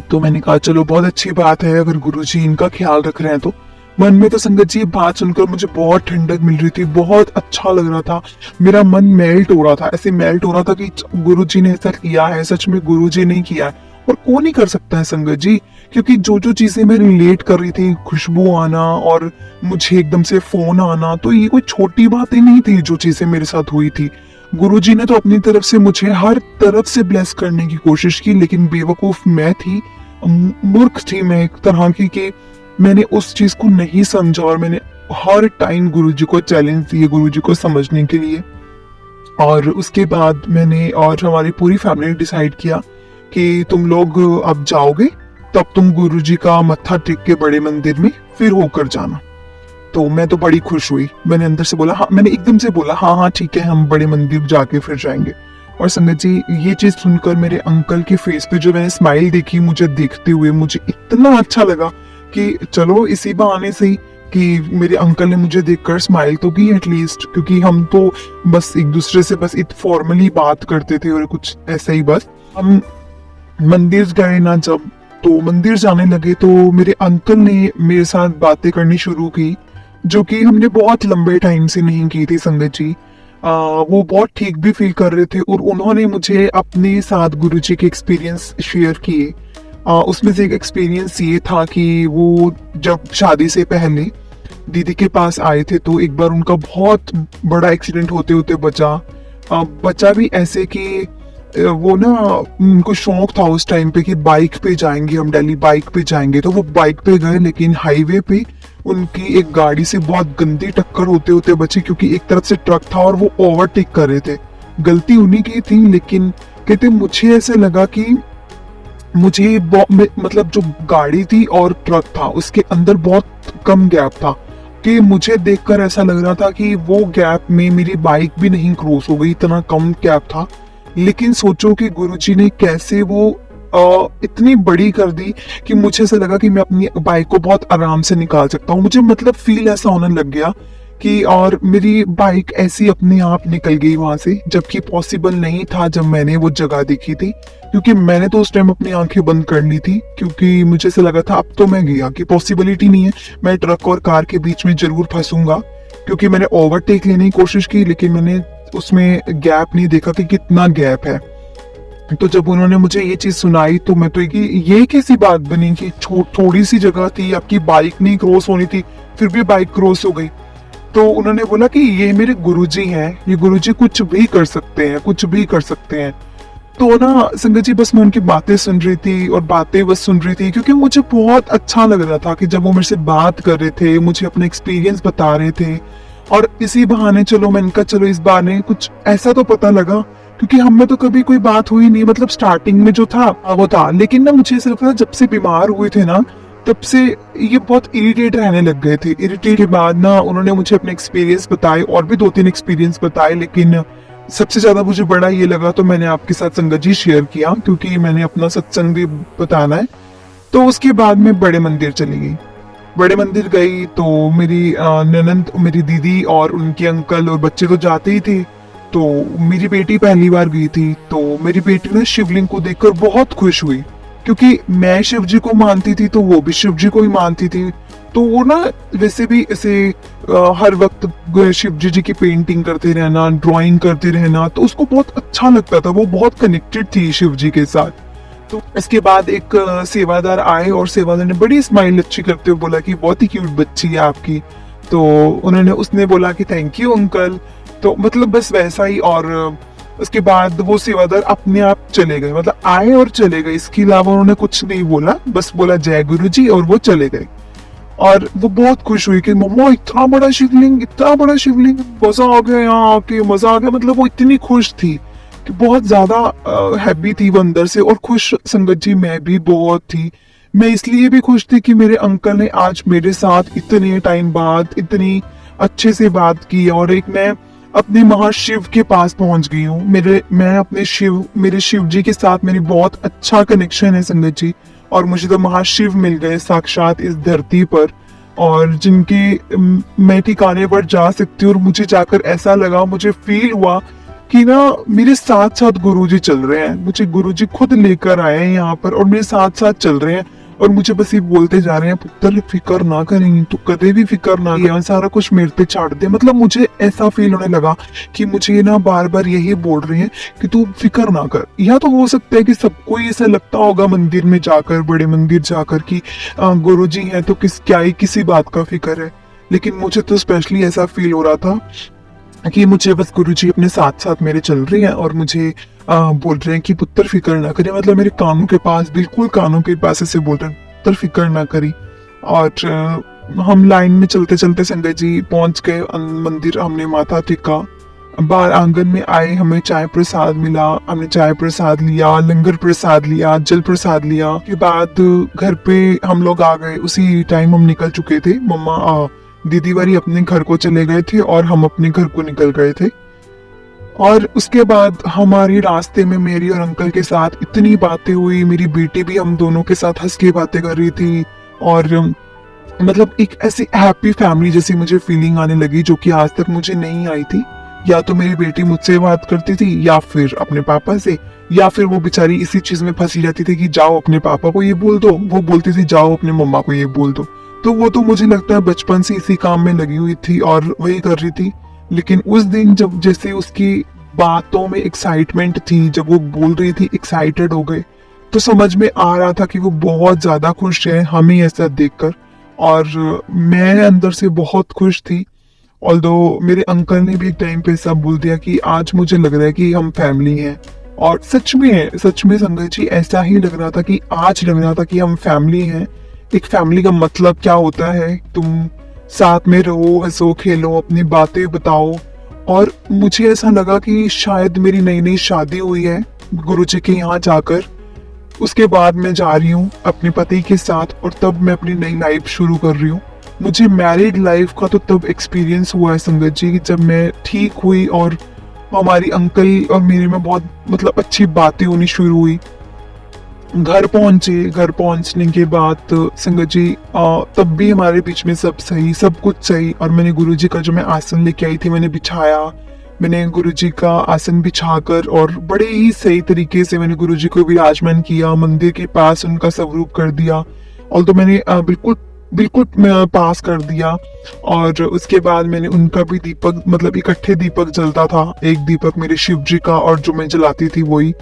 तो मैंने कहा चलो बहुत अच्छी बात है अगर गुरुजी इनका ख्याल रख रहे हैं तो। मन में तो संगत जी बात सुनकर मुझे बहुत ठंडक मिल रही थी, बहुत अच्छा लग रहा था, मेरा मन मेल्ट हो रहा था, ऐसे मेल्ट हो रहा था कि गुरुजी ने ऐसा किया है, सच में गुरुजी ने किया है। और कौन ही कर सकता है संगत जी, क्योंकि जो जो चीजें मैं रिलेट कर रही थी, खुशबू आना और मुझे एकदम से फोन आना, तो ये कोई छोटी बातें नहीं थी जो चीजें मेरे साथ हुई थी। गुरुजी ने तो अपनी तरफ से मुझे हर तरफ से ब्लेस करने की कोशिश की, लेकिन बेवकूफ मैं थी, मूर्ख थी मैं एक तरह की कि मैंने उस चीज को नहीं समझा, और मैंने हर टाइम गुरुजी को चैलेंज दिए गुरुजी को समझने के लिए। और उसके बाद मैंने और हमारी पूरी फैमिली ने डिसाइड किया कि तुम लोग अब जाओगे तब तुम गुरुजी का मत्था टेक के बड़े मंदिर में फिर होकर जाना। तो मैं तो बड़ी खुश हुई, मैंने अंदर से बोला हाँ, मैंने एकदम से बोला हाँ हाँ ठीक है हम बड़े मंदिर जाके फिर जाएंगे। और संगत जी ये चीज सुनकर मेरे अंकल के फेस पे जो मैंने स्माइल देखी मुझे देखते हुए, मुझे इतना अच्छा लगा कि चलो इसी बहाने से ही कि मेरे अंकल ने मुझे देखकर स्माइल तो की एटलीस्ट, क्योंकि हम तो बस एक दूसरे से बस फॉर्मली बात करते थे और कुछ ऐसा ही। बस हम मंदिर गए ना जब, तो मंदिर जाने लगे तो मेरे अंकल ने मेरे साथ बातें करनी शुरू की, जो कि हमने बहुत लंबे टाइम से नहीं की थी संगत जी। वो बहुत ठीक भी फील कर रहे थे, और उन्होंने मुझे अपने साथ गुरुजी के एक्सपीरियंस शेयर किए। उसमें से एक एक्सपीरियंस ये था कि वो जब शादी से पहले दीदी के पास आए थे तो एक बार उनका बहुत बड़ा एक्सीडेंट होते होते बचा भी ऐसे कि वो ना उनको शौक था उस टाइम पे कि बाइक पे जाएंगे हम दिल्ली, बाइक पे जाएंगे। तो वो बाइक पे गए, लेकिन हाईवे पे उनकी एक गाड़ी से बहुत गंदी टक्कर होते होते बची, क्योंकि एक तरफ से ट्रक था और वो ओवरटेक कर रहे थे। गलती उन्हीं की थी, लेकिन कहते मुझे ऐसे लगा कि मुझे मतलब जो गाड़ी थी और ट्रक था उसके अंदर बहुत कम गैप था, कि मुझे देखकर ऐसा लग रहा था कि वो गैप में मेरी बाइक भी नहीं क्रॉस हो गई, इतना कम गैप था। लेकिन सोचो कि गुरुजी ने कैसे वो इतनी बड़ी कर दी कि मुझे ऐसा लगा कि मैं अपनी बाइक को बहुत आराम से निकाल सकता हूँ। मुझे मतलब फील ऐसा होने लग गया कि, और मेरी बाइक ऐसी अपने आप निकल गई वहां से, जबकि पॉसिबल नहीं था जब मैंने वो जगह देखी थी, क्योंकि मैंने तो उस टाइम अपनी आंखें बंद कर ली थी, क्योंकि मुझे ऐसा लगा था अब तो मैं गया, कि पॉसिबिलिटी नहीं है, मैं ट्रक और कार के बीच में जरूर फंसूंगा। क्योंकि मैंने ओवरटेक लेने की कोशिश की, लेकिन मैंने उसमें गैप नहीं देखा कि कितना गैप है। तो जब उन्होंने मुझे ये चीज सुनाई तो मैं तो ये कैसी बात बनी कि थोड़ी सी जगह थी, आपकी बाइक नहीं क्रॉस होनी थी, फिर भी बाइक क्रॉस हो गई। तो उन्होंने बोला कि ये मेरे गुरुजी हैं, ये गुरुजी कुछ भी कर सकते हैं, कुछ भी कर सकते हैं। तो ना संगत जी बस मैं उनकी बातें सुन रही थी और बातें बस सुन रही थी, क्योंकि मुझे बहुत अच्छा लग रहा था कि जब वो मेरे से बात कर रहे थे, मुझे अपना एक्सपीरियंस बता रहे थे, और इसी बहाने चलो मैंने कहा चलो इस बहाने कुछ ऐसा तो पता लगा, क्योंकि हम में तो कभी कोई बात हुई नहीं, मतलब स्टार्टिंग में जो था वो था, लेकिन ना मुझे ऐसा लगता था जब से बीमार हुए थे ना तब से ये बहुत इरिटेट रहने लग गए थे। इरिटेट के बाद ना उन्होंने मुझे अपने एक्सपीरियंस बताए, और भी 2-3 एक्सपीरियंस बताए, लेकिन सबसे ज्यादा मुझे बड़ा ये लगा तो मैंने आपके साथ संगत जी शेयर किया, क्योंकि मैंने अपना सत्संग भी बताना है। तो उसके बाद मैं बड़े मंदिर चली गई। बड़े मंदिर गई तो मेरी ननंद, मेरी दीदी और उनके अंकल और बच्चे तो जाते ही थे। तो मेरी बेटी पहली बार गई थी, तो मेरी बेटी ना शिवलिंग को देखकर बहुत खुश हुई, क्योंकि मैं शिव जी को मानती थी तो वो भी शिव जी को ही मानती थी। तो वो ना वैसे भी ऐसे हर वक्त शिव जी की पेंटिंग करते रहना, ड्राइंग करते रहना, तो उसको बहुत अच्छा लगता था, वो बहुत कनेक्टेड थी शिव जी के साथ। तो इसके बाद एक सेवादार आए और सेवादार ने बड़ी स्माइल अच्छी करते हुए बोला कि बहुत ही क्यूट बच्ची है आपकी। तो उसने बोला कि थैंक यू अंकल। तो मतलब बस वैसा ही। और उसके बाद वो सेवादार अपने आप चले गए, मतलब आए और चले गए, इसके अलावा उन्होंने कुछ नहीं बोला, बस बोला जय गुरु जी और वो चले गए। और वो बहुत खुश हुई कि मम्मा इतना बड़ा शिवलिंग, इतना बड़ा शिवलिंग, मजा आ गया यहाँ आके, मजा आ गया। मतलब वो इतनी खुश थी कि बहुत ज्यादा हैप्पी थी वो अंदर से, और खुश संगत जी मैं भी बहुत थी। मैं इसलिए भी खुश थी कि मेरे अंकल ने आज मेरे साथ इतने टाइम बाद इतनी अच्छे से बात की, और एक मैं अपने महाशिव के पास पहुंच गई हूँ। मेरे शिव जी के साथ मेरी बहुत अच्छा कनेक्शन है संगत जी, और मुझे तो महाशिव मिल गए साक्षात इस धरती पर, और जिनके मैं ठिकाने पर जा सकती हूँ। और मुझे जाकर ऐसा लगा, मुझे फील हुआ कि ना मेरे साथ साथ गुरुजी चल रहे हैं, मुझे गुरुजी खुद लेकर आए हैं यहाँ पर और मेरे साथ साथ चल रहे हैं, और मुझे बस ये बोलते जा रहे हैं पुत्र फिक्र ना करें, तू कदे भी फिक्र ना कर, सारा कुछ मेरे पे छाड़ दे। मतलब मुझे ऐसा फील होने लगा कि मुझे ना बार बार यही बोल रहे हैं कि तू फिक्र ना कर। या तो हो सकता है कि सबको ऐसा लगता होगा मंदिर में जाकर, बड़े मंदिर जाकर कि गुरुजी हैं तो क्या ही किसी बात का फिक्र है, लेकिन मुझे तो स्पेशली ऐसा फील हो रहा था कि मुझे बस गुरुजी अपने साथ साथ मेरे चल रही हैं, और मुझे बोल रहे हैं कि पुत्र फिक्र ना करें। मतलब मेरे कानों के पास, बिल्कुल कानों के पास ऐसे बोल रहे हैं पुत्र फिक्र ना करी। और हम लाइन में चलते चलते संगत जी पहुंच गए मंदिर। हमने माथा टेका, बाहर आंगन में आए, हमें चाय प्रसाद मिला, हमने चाय प्रसाद लिया, लंगर प्रसाद लिया, जल प्रसाद लिया। के बाद घर पे हम लोग आ गए। उसी टाइम हम निकल चुके थे, मम्मा दीदी वारी अपने घर को चले गए थे और हम अपने घर को निकल गए थे। और उसके बाद हमारी रास्ते में मेरी और अंकल के साथ इतनी बातें हुई, मेरी बेटी भी हम दोनों के साथ हंस के बातें कर रही थी, और मतलब एक ऐसी हैप्पी फैमिली जैसी मुझे फीलिंग आने लगी जो कि आज तक मुझे नहीं आई थी। या तो मेरी बेटी मुझसे बात करती थी, या फिर अपने पापा से, या फिर वो बेचारी इसी चीज में फंसी रहती थी कि जाओ अपने पापा को ये बोल दो, वो बोलती थी जाओ अपने मम्मा को ये बोल दो। तो वो तो मुझे लगता है बचपन से इसी काम में लगी हुई थी और वही कर रही थी। लेकिन उस दिन जब जैसे उसकी बातों में एक्साइटमेंट थी, जब वो बोल रही थी, एक्साइटेड हो गए, तो समझ में आ रहा था कि वो बहुत ज्यादा खुश है हमें ऐसा देखकर, और मैं अंदर से बहुत खुश थी। ऑल्दो मेरे अंकल ने भी एक टाइम पे ऐसा बोल दिया कि आज मुझे लग रहा है कि हम फैमिली हैं, और सच में है, सच में संगत जी ऐसा ही लग रहा था कि आज लग रहा था कि हम फैमिली हैं। एक फैमिली का मतलब क्या होता है, तुम साथ में रहो, हंसो खेलो, अपनी बातें बताओ। और मुझे ऐसा लगा कि शायद मेरी नई नई शादी हुई है गुरुजी के यहाँ जाकर, उसके बाद मैं जा रही हूँ अपने पति के साथ, और तब मैं अपनी नई लाइफ शुरू कर रही हूँ। मुझे मैरिड लाइफ का तो तब एक्सपीरियंस हुआ है संगत जी, जब मैं ठीक हुई और हमारी अंकल और मेरे में बहुत मतलब अच्छी बातें होनी शुरू हुई। घर पहुंचे, घर पहुंचने के बाद संगत जी तब भी हमारे बीच में सब सही, सब कुछ सही। और मैंने गुरुजी का जो मैं आसन लेके आई थी मैंने बिछाया, मैंने गुरुजी का आसन बिछाकर और बड़े ही सही तरीके से मैंने गुरुजी को विराजमान किया, मंदिर के पास उनका स्वरूप कर दिया, और तो मैंने बिल्कुल बिल्कुल पास कर दिया। और उसके बाद मैंने उनका भी दीपक, मतलब इकट्ठे दीपक जलता था, एक दीपक मेरे शिव जी का और जो मैं जलाती थी वही,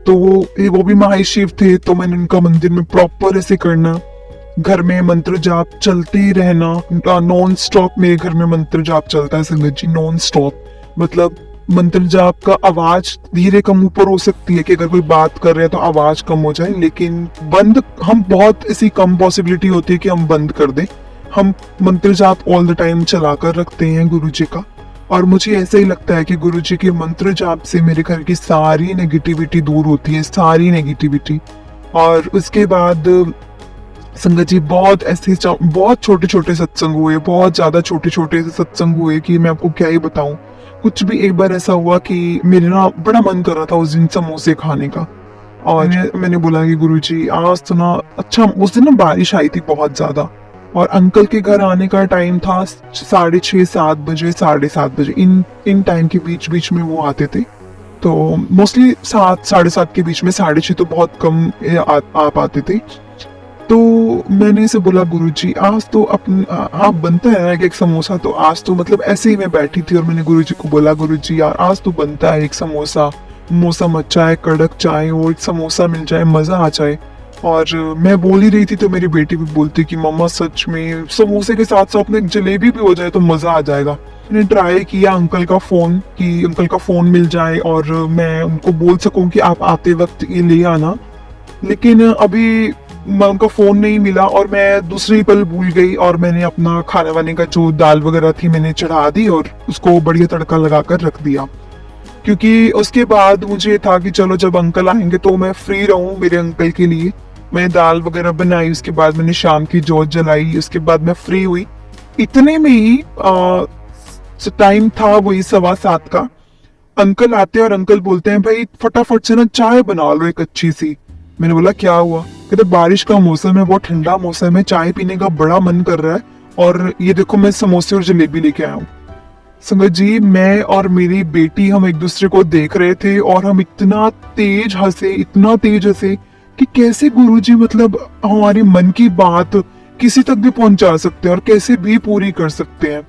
तो वो भी महाशिव थे, तो मैंने उनका मंदिर में प्रॉपर ऐसे करना, घर में मंत्र जाप चलते ही रहना, नॉन स्टॉप मेरे घर में मंत्र जाप चलता है संगत जी, नॉन स्टॉप। मतलब मंत्र जाप का आवाज धीरे कम ऊपर हो सकती है कि अगर कोई बात कर रहे हैं तो आवाज कम हो जाए, लेकिन बंद हम बहुत ऐसी कम पॉसिबिलिटी होती है कि हम बंद कर दें, हम मंत्र जाप ऑल द टाइम चला कर रखते हैं गुरुजी का। और मुझे ऐसा ही लगता है कि गुरुजी के मंत्र जाप से मेरे घर की सारी नेगेटिविटी दूर होती है, सारी नेगेटिविटी। और उसके बाद संगत जी बहुत ऐसे बहुत छोटे छोटे सत्संग हुए, बहुत ज्यादा छोटे छोटे सत्संग हुए कि मैं आपको क्या ही बताऊं। कुछ भी एक बार ऐसा हुआ कि मेरे ना बड़ा मन कर रहा था उस दिन समोसे खाने का, और मैंने बोला कि गुरुजी आज तो ना अच्छा, उस दिन ना बारिश आई थी बहुत ज्यादा, और अंकल के घर आने का टाइम था 6:30 7 बजे, 7:30 बजे, इन टाइम के बीच बीच में वो आते थे। तो मोस्टली 7 7:30 के बीच में, 6:30 तो बहुत कम आप आते थे। तो मैंने इसे बोला गुरुजी आज तो आप बनता है ना एक समोसा, तो आज तो मतलब ऐसे ही मैं बैठी थी और मैंने गुरुजी को बोला गुरुजी यार आज तो बनता है एक समोसा, मौसम अच्छा है, कड़क चाय और एक समोसा मिल जाए, मजा आ जाए। और मैं बोल ही रही थी तो मेरी बेटी भी बोलती कि मम्मा सच में समोसे के साथ साथ में जलेबी भी हो जाए तो मजा आ जाएगा। मैंने ट्राई किया अंकल का फोन, कि अंकल का फोन मिल जाए और मैं उनको बोल सकूं कि आप आते वक्त ये ले आना, लेकिन अभी उनका फोन नहीं मिला और मैं दूसरी पल भूल गई और मैंने अपना खाने वाने का जो दाल वगैरह थी मैंने चढ़ा दी और उसको बढ़िया तड़का लगाकर रख दिया। क्योंकि उसके बाद मुझे था कि चलो जब अंकल आएंगे तो मैं फ्री रहूं मेरे अंकल के लिए। मैंने दाल वगैरह बनाई, उसके बाद मैंने शाम की जोत जलाई, उसके बाद मैं फ्री हुई। इतने में ही टाइम था वही 7:15 का। अंकल आते हैं और अंकल बोलते हैं भाई फटाफट से ना चाय बना लो एक अच्छी सी। मैंने बोला क्या हुआ? कहते बारिश का मौसम है, बहुत ठंडा मौसम है, चाय पीने का बड़ा मन कर रहा है और ये देखो मैं समोसे और जलेबी लेके आया हूँ। संगत जी मैं और मेरी बेटी हम एक दूसरे को देख रहे थे और हम इतना तेज हंसे, इतना तेज हंसे कि कैसे गुरुजी मतलब हमारी मन की बात किसी तक भी पहुंचा सकते हैं और कैसे भी पूरी कर सकते हैं।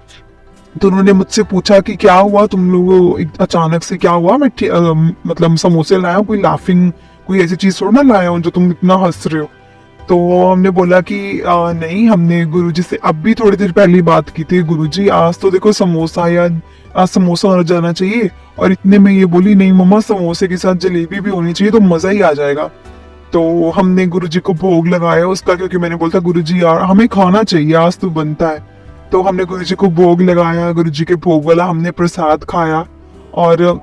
तो उन्होंने मुझसे पूछा कि क्या हुआ तुम लोग अचानक से क्या हुआ? मैं मतलब समोसे लाया हूं, कोई लाफिंग कोई ऐसी चीज थोड़ा ना लाया हूं जो तुम इतना हंस रहे हो। तो हमने बोला कि नहीं, हमने गुरुजी से अब भी थोड़ी देर पहले बात की थी, गुरुजी आज तो देखो समोसा या आज समोसा होना जाना चाहिए। और इतने में ये बोली नहीं मम्मा समोसे के साथ जलेबी भी होनी चाहिए तो मजा ही आ जाएगा। तो हमने गुरुजी को भोग लगाया उसका, क्योंकि मैंने बोलता गुरुजी यार हमें खाना चाहिए आज तो बनता है। तो हमने गुरुजी को भोग लगाया, गुरुजी के भोग वाला हमने प्रसाद खाया और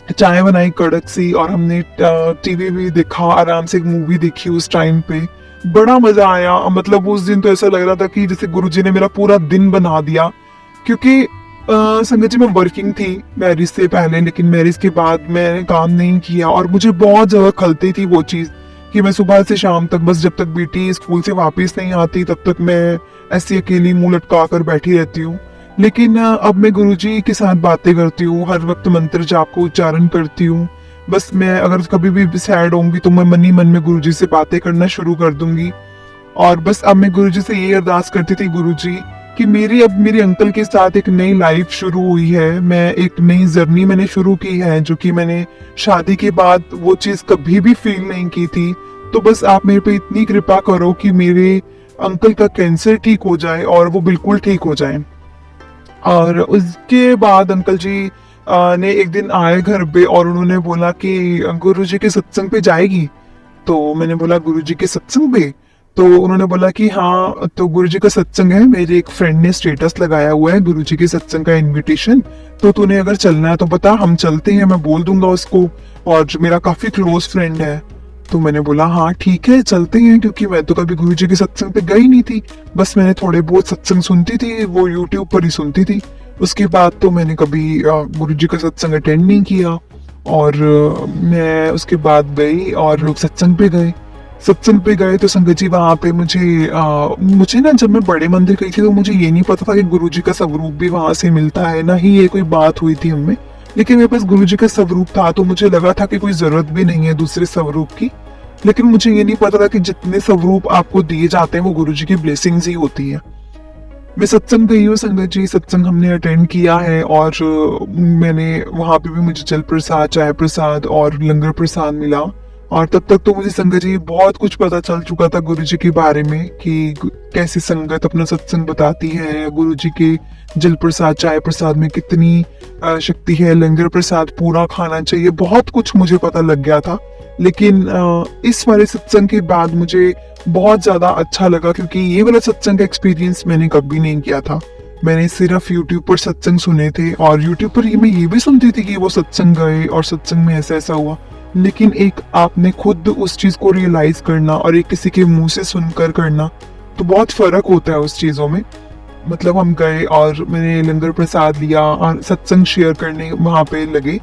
चाय बनाई कड़क सी, और हमने टीवी भी देखा, आराम से एक मूवी देखी उस टाइम पे। बड़ा मजा आया, मतलब उस दिन तो ऐसा लग रहा था कि जैसे गुरुजी ने मेरा पूरा दिन बना दिया। क्योंकि संगत जी मैं वर्किंग थी मैरिज से पहले, लेकिन मैरिज के बाद मैंने काम नहीं किया और मुझे बहुत ज्यादा खलती थी वो चीज कि मैं सुबह से शाम तक बस जब तक बेटी स्कूल से वापस नहीं आती तब तक मैं ऐसी अकेली मुंह लटका कर बैठी रहती हूँ। लेकिन अब मैं गुरुजी के साथ बातें करती हूँ, हर वक्त मंत्र जाप को उच्चारण करती हूँ। बस मैं अगर कभी भी सैड होंगी तो मैं मन ही मन में गुरुजी से बातें करना शुरू कर दूंगी। और बस अब मैं गुरुजी से ये अरदास करती थी गुरुजी कि मेरी अब मेरे अंकल के साथ एक नई लाइफ शुरू हुई है, मैं एक नई जर्नी मैंने शुरू की है जो कि मैंने शादी के बाद वो चीज कभी भी फील नहीं की थी। तो बस आप मेरे पे इतनी कृपा करो कि मेरे अंकल का कैंसर ठीक हो जाए और वो बिल्कुल ठीक हो जाए। और उसके बाद अंकल जी ने एक दिन आए घर पे और उन्होंने बोला कि गुरुजी के सत्संग पे जाएगी। तो मैंने बोला गुरुजी के सत्संग पे? तो उन्होंने बोला कि हाँ तो गुरुजी का सत्संग है, मेरे एक फ्रेंड ने स्टेटस लगाया हुआ है गुरुजी के सत्संग का इनविटेशन, तो तूने अगर चलना है तो बता, हम चलते हैं, मैं बोल दूंगा उसको, और जो मेरा काफी क्लोज फ्रेंड है। तो मैंने बोला हाँ ठीक है चलते हैं, क्योंकि मैं तो कभी गुरुजी के सत्संग पे गई नहीं थी, बस मैंने थोड़े बहुत सत्संग सुनती थी, वो यूट्यूब पर ही सुनती थी। उसके बाद तो मैंने कभी गुरुजी का सत्संग अटेंड नहीं किया। और मैं उसके बाद गई और लोग सत्संग पे गए। सत्संग पे गए तो संगत जी वहां पे मुझे ना जब मैं बड़े मंदिर गई थी तो मुझे ये नहीं पता था कि गुरुजी का स्वरूप भी वहां से मिलता है, ना ही ये कोई बात हुई थी हमें। लेकिन मेरे पास गुरुजी का स्वरूप था तो मुझे लगा था कि कोई जरूरत भी नहीं है दूसरे स्वरूप की। लेकिन मुझे ये नहीं पता था कि जितने स्वरूप आपको दिए जाते हैं वो गुरुजी की ब्लेसिंग्स ही होती है। मैं सत्संग गई हूँ संगत जी, सत्संग हमने अटेंड किया है और मैंने वहां पे भी मुझे जल प्रसाद, चाय प्रसाद और लंगर प्रसाद मिला। और तब तक तो मुझे संगत जी बहुत कुछ पता चल चुका था गुरुजी के बारे में कि कैसे संगत अपना सत्संग बताती है, गुरुजी के जल प्रसाद चाय प्रसाद में कितनी शक्ति है, लंगर प्रसाद पूरा खाना चाहिए, बहुत कुछ मुझे पता लग गया था। लेकिन इस वाले सत्संग के बाद मुझे बहुत ज्यादा अच्छा लगा, क्योंकि ये वाला सत्संग का एक्सपीरियंस मैंने कभी नहीं किया था। मैंने सिर्फ यूट्यूब पर सत्संग सुने थे, और यूट्यूब पर मैं ये भी सुनती थी कि वो सत्संग गए और सत्संग में ऐसा ऐसा हुआ, लेकिन एक आपने खुद उस चीज को रियलाइज करना और एक किसी के मुंह से सुनकर करना, तो बहुत फर्क होता है उस चीजों में। मतलब हम गए और मैंने लंगर प्रसाद लिया और सत्संग शेयर करने वहां पे लगे,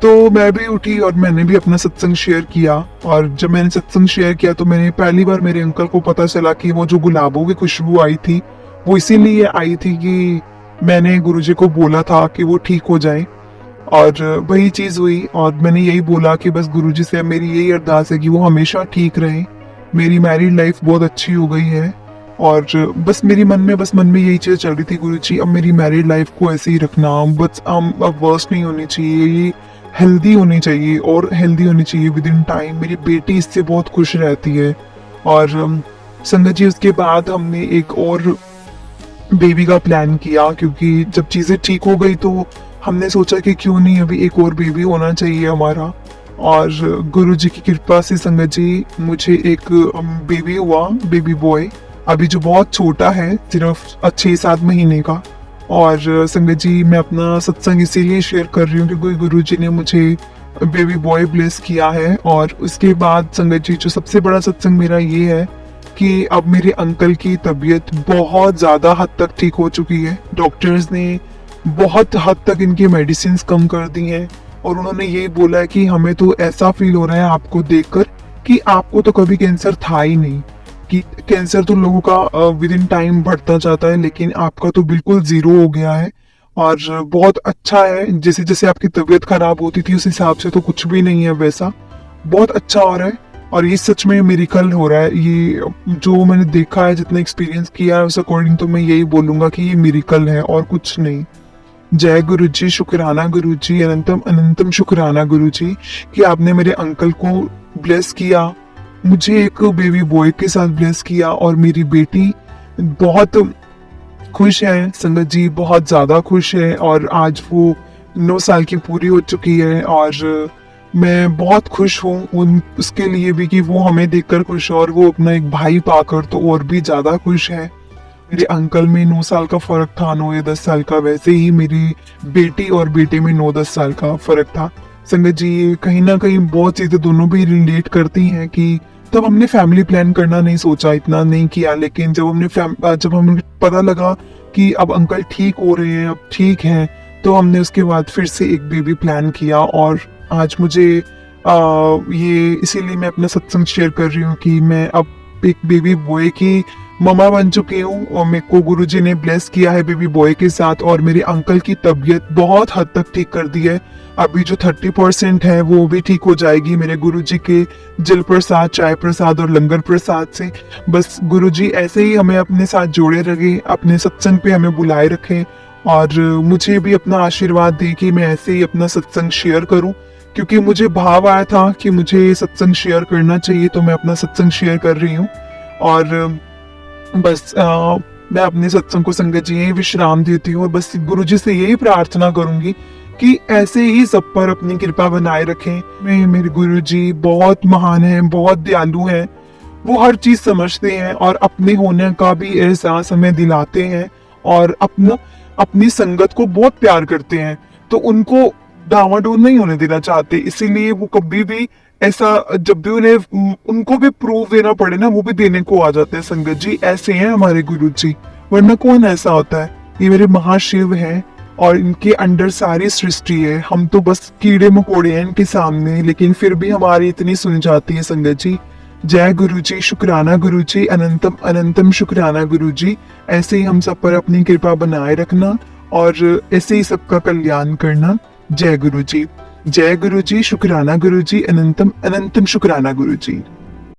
तो मैं भी उठी और मैंने भी अपना सत्संग शेयर किया। और जब मैंने सत्संग शेयर किया तो मैंने पहली बार मेरे अंकल को पता चला कि वो जो गुलाबों की खुशबू आई थी वो इसीलिए आई थी कि मैंने गुरुजी को बोला था कि वो ठीक हो जाए, और वही चीज हुई। और मैंने यही बोला कि बस गुरुजी से मेरी यही अरदास है कि वो हमेशा ठीक रहे। मेरी मैरिड लाइफ बहुत अच्छी हो गई है, और बस मेरी मन में यही चीज चल रही थी, गुरुजी अब मेरी मैरिड लाइफ को ऐसे ही रखना, बस अब वर्स नहीं होनी चाहिए, ये हेल्दी होनी चाहिए और हेल्दी होनी चाहिए विद इन टाइम। मेरी बेटी इससे बहुत खुश रहती है। और संगत जी, उसके बाद हमने एक और बेबी का प्लान किया, क्योंकि जब चीजें ठीक हो गई तो हमने सोचा कि क्यों नहीं अभी एक और बेबी होना चाहिए हमारा। और गुरुजी की कृपा से संगत जी मुझे एक बेबी हुआ, बेबी बॉय, अभी जो बहुत छोटा है, सिर्फ 6-7 महीने का। और संगत जी, मैं अपना सत्संग इसीलिए शेयर कर रही हूँ क्योंकि गुरुजी ने मुझे बेबी बॉय ब्लेस किया है। और उसके बाद संगत जी, जो सबसे बड़ा सत्संग मेरा ये है कि अब मेरे अंकल की तबीयत बहुत ज्यादा हद तक ठीक हो चुकी है। डॉक्टर्स ने बहुत हद तक इनकी मेडिसिन कम कर दी हैं, और उन्होंने ये बोला है कि हमें तो ऐसा फील हो रहा है आपको देखकर कि आपको तो कभी कैंसर था ही नहीं, कि कैंसर तो लोगों का विद इन टाइम बढ़ता जाता है, लेकिन आपका तो बिल्कुल जीरो हो गया है। और बहुत अच्छा है, जैसे जैसे आपकी तबीयत खराब होती थी उस हिसाब से तो कुछ भी नहीं है वैसा, बहुत अच्छा हो रहा है। और ये सच में मिरेकल हो रहा है, ये जो मैंने देखा है, जितना एक्सपीरियंस किया है उस अकॉर्डिंग तो मैं यही बोलूंगा कि ये मिरेकल है और कुछ नहीं। जय गुरु जी, शुक्राना गुरु जी, अनंतम अनंतम शुक्राना गुरु जी कि आपने मेरे अंकल को ब्लेस किया, मुझे एक बेबी बॉय के साथ ब्लेस किया, और मेरी बेटी बहुत खुश है संगत जी, बहुत ज्यादा खुश है। और आज वो 9 साल की पूरी हो चुकी है, और मैं बहुत खुश हूँ उन उसके लिए भी कि वो हमें देखकर खुश है, और वो अपना एक भाई पाकर तो और भी ज्यादा खुश है। मेरे अंकल में 9 साल का फर्क था, 9 या 10 साल का, वैसे ही मेरी बेटी और बेटे में 9-10 साल का फर्क था। संगत जी, कहीं ना कहीं बहुत चीजें दोनों भी रिलेट करती हैं कि तब हमने फैमिली प्लान करना नहीं सोचा, इतना नहीं किया, लेकिन जब हमें पता लगा कि अब अंकल ठीक हो रहे हैं, अब ठीक हैं, तो हमने उसके बाद फिर से एक बेबी प्लान किया। और आज मुझे ये इसीलिए मैं अपना सत्संग शेयर कर रही हूँ कि मैं अब एक बेबी बॉय की ममा बन चुकी हूँ, और मेरे को गुरुजी ने ब्लेस किया है बेबी बॉय के साथ, और मेरे अंकल की तबीयत बहुत हद तक ठीक कर दी है। अभी जो 30% है वो भी ठीक हो जाएगी मेरे गुरुजी के जल प्रसाद, चाय प्रसाद और लंगर प्रसाद से। बस गुरुजी ऐसे ही हमें अपने साथ जोड़े रखे, अपने सत्संग पे हमें बुलाए रखें, और मुझे भी अपना आशीर्वाद दे कि मैं ऐसे ही अपना सत्संग शेयर करूं, क्योंकि मुझे भाव आया था कि मुझे सत्संग शेयर करना चाहिए, तो मैं अपना सत्संग शेयर कर रही हूँ। और बस मैं अपने सत्संग को संगत जी यही विश्राम देती हूँ, और बस गुरुजी से यही प्रार्थना करूंगी कि ऐसे ही सब पर अपनी कृपा बनाए रखें। मेरे गुरुजी बहुत महान हैं, बहुत दयालु हैं, वो हर चीज समझते हैं और अपने होने का भी एहसास हमें दिलाते हैं, और अपनी संगत को बहुत प्यार करते हैं, तो उनको डावाडोल नहीं होने देना चाहते। इसीलिए वो कभी भी ऐसा, जब भी उनको भी प्रूफ देना पड़े ना, वो भी देने को आ जाते हैं। संगत जी, ऐसे हैं हमारे गुरु जी, वरना कौन ऐसा होता है। ये मेरे महाशिव हैं, और इनके अंडर सारी सृष्टि है। हम तो बस कीड़े मकोड़े हैं इनके सामने, लेकिन फिर भी हमारी इतनी सुन जाती है संगत जी। जय गुरु जी, शुक्राना गुरु जी, अनंतम अनंतम शुक्राना गुरु जी। ऐसे ही हम सब पर अपनी कृपा बनाए रखना, और ऐसे ही सबका कल्याण करना। जय गुरु जी, जय गुरु जी, शुक्राना गुरु जी, अनंतम अनंतम शुक्राना गुरु जी।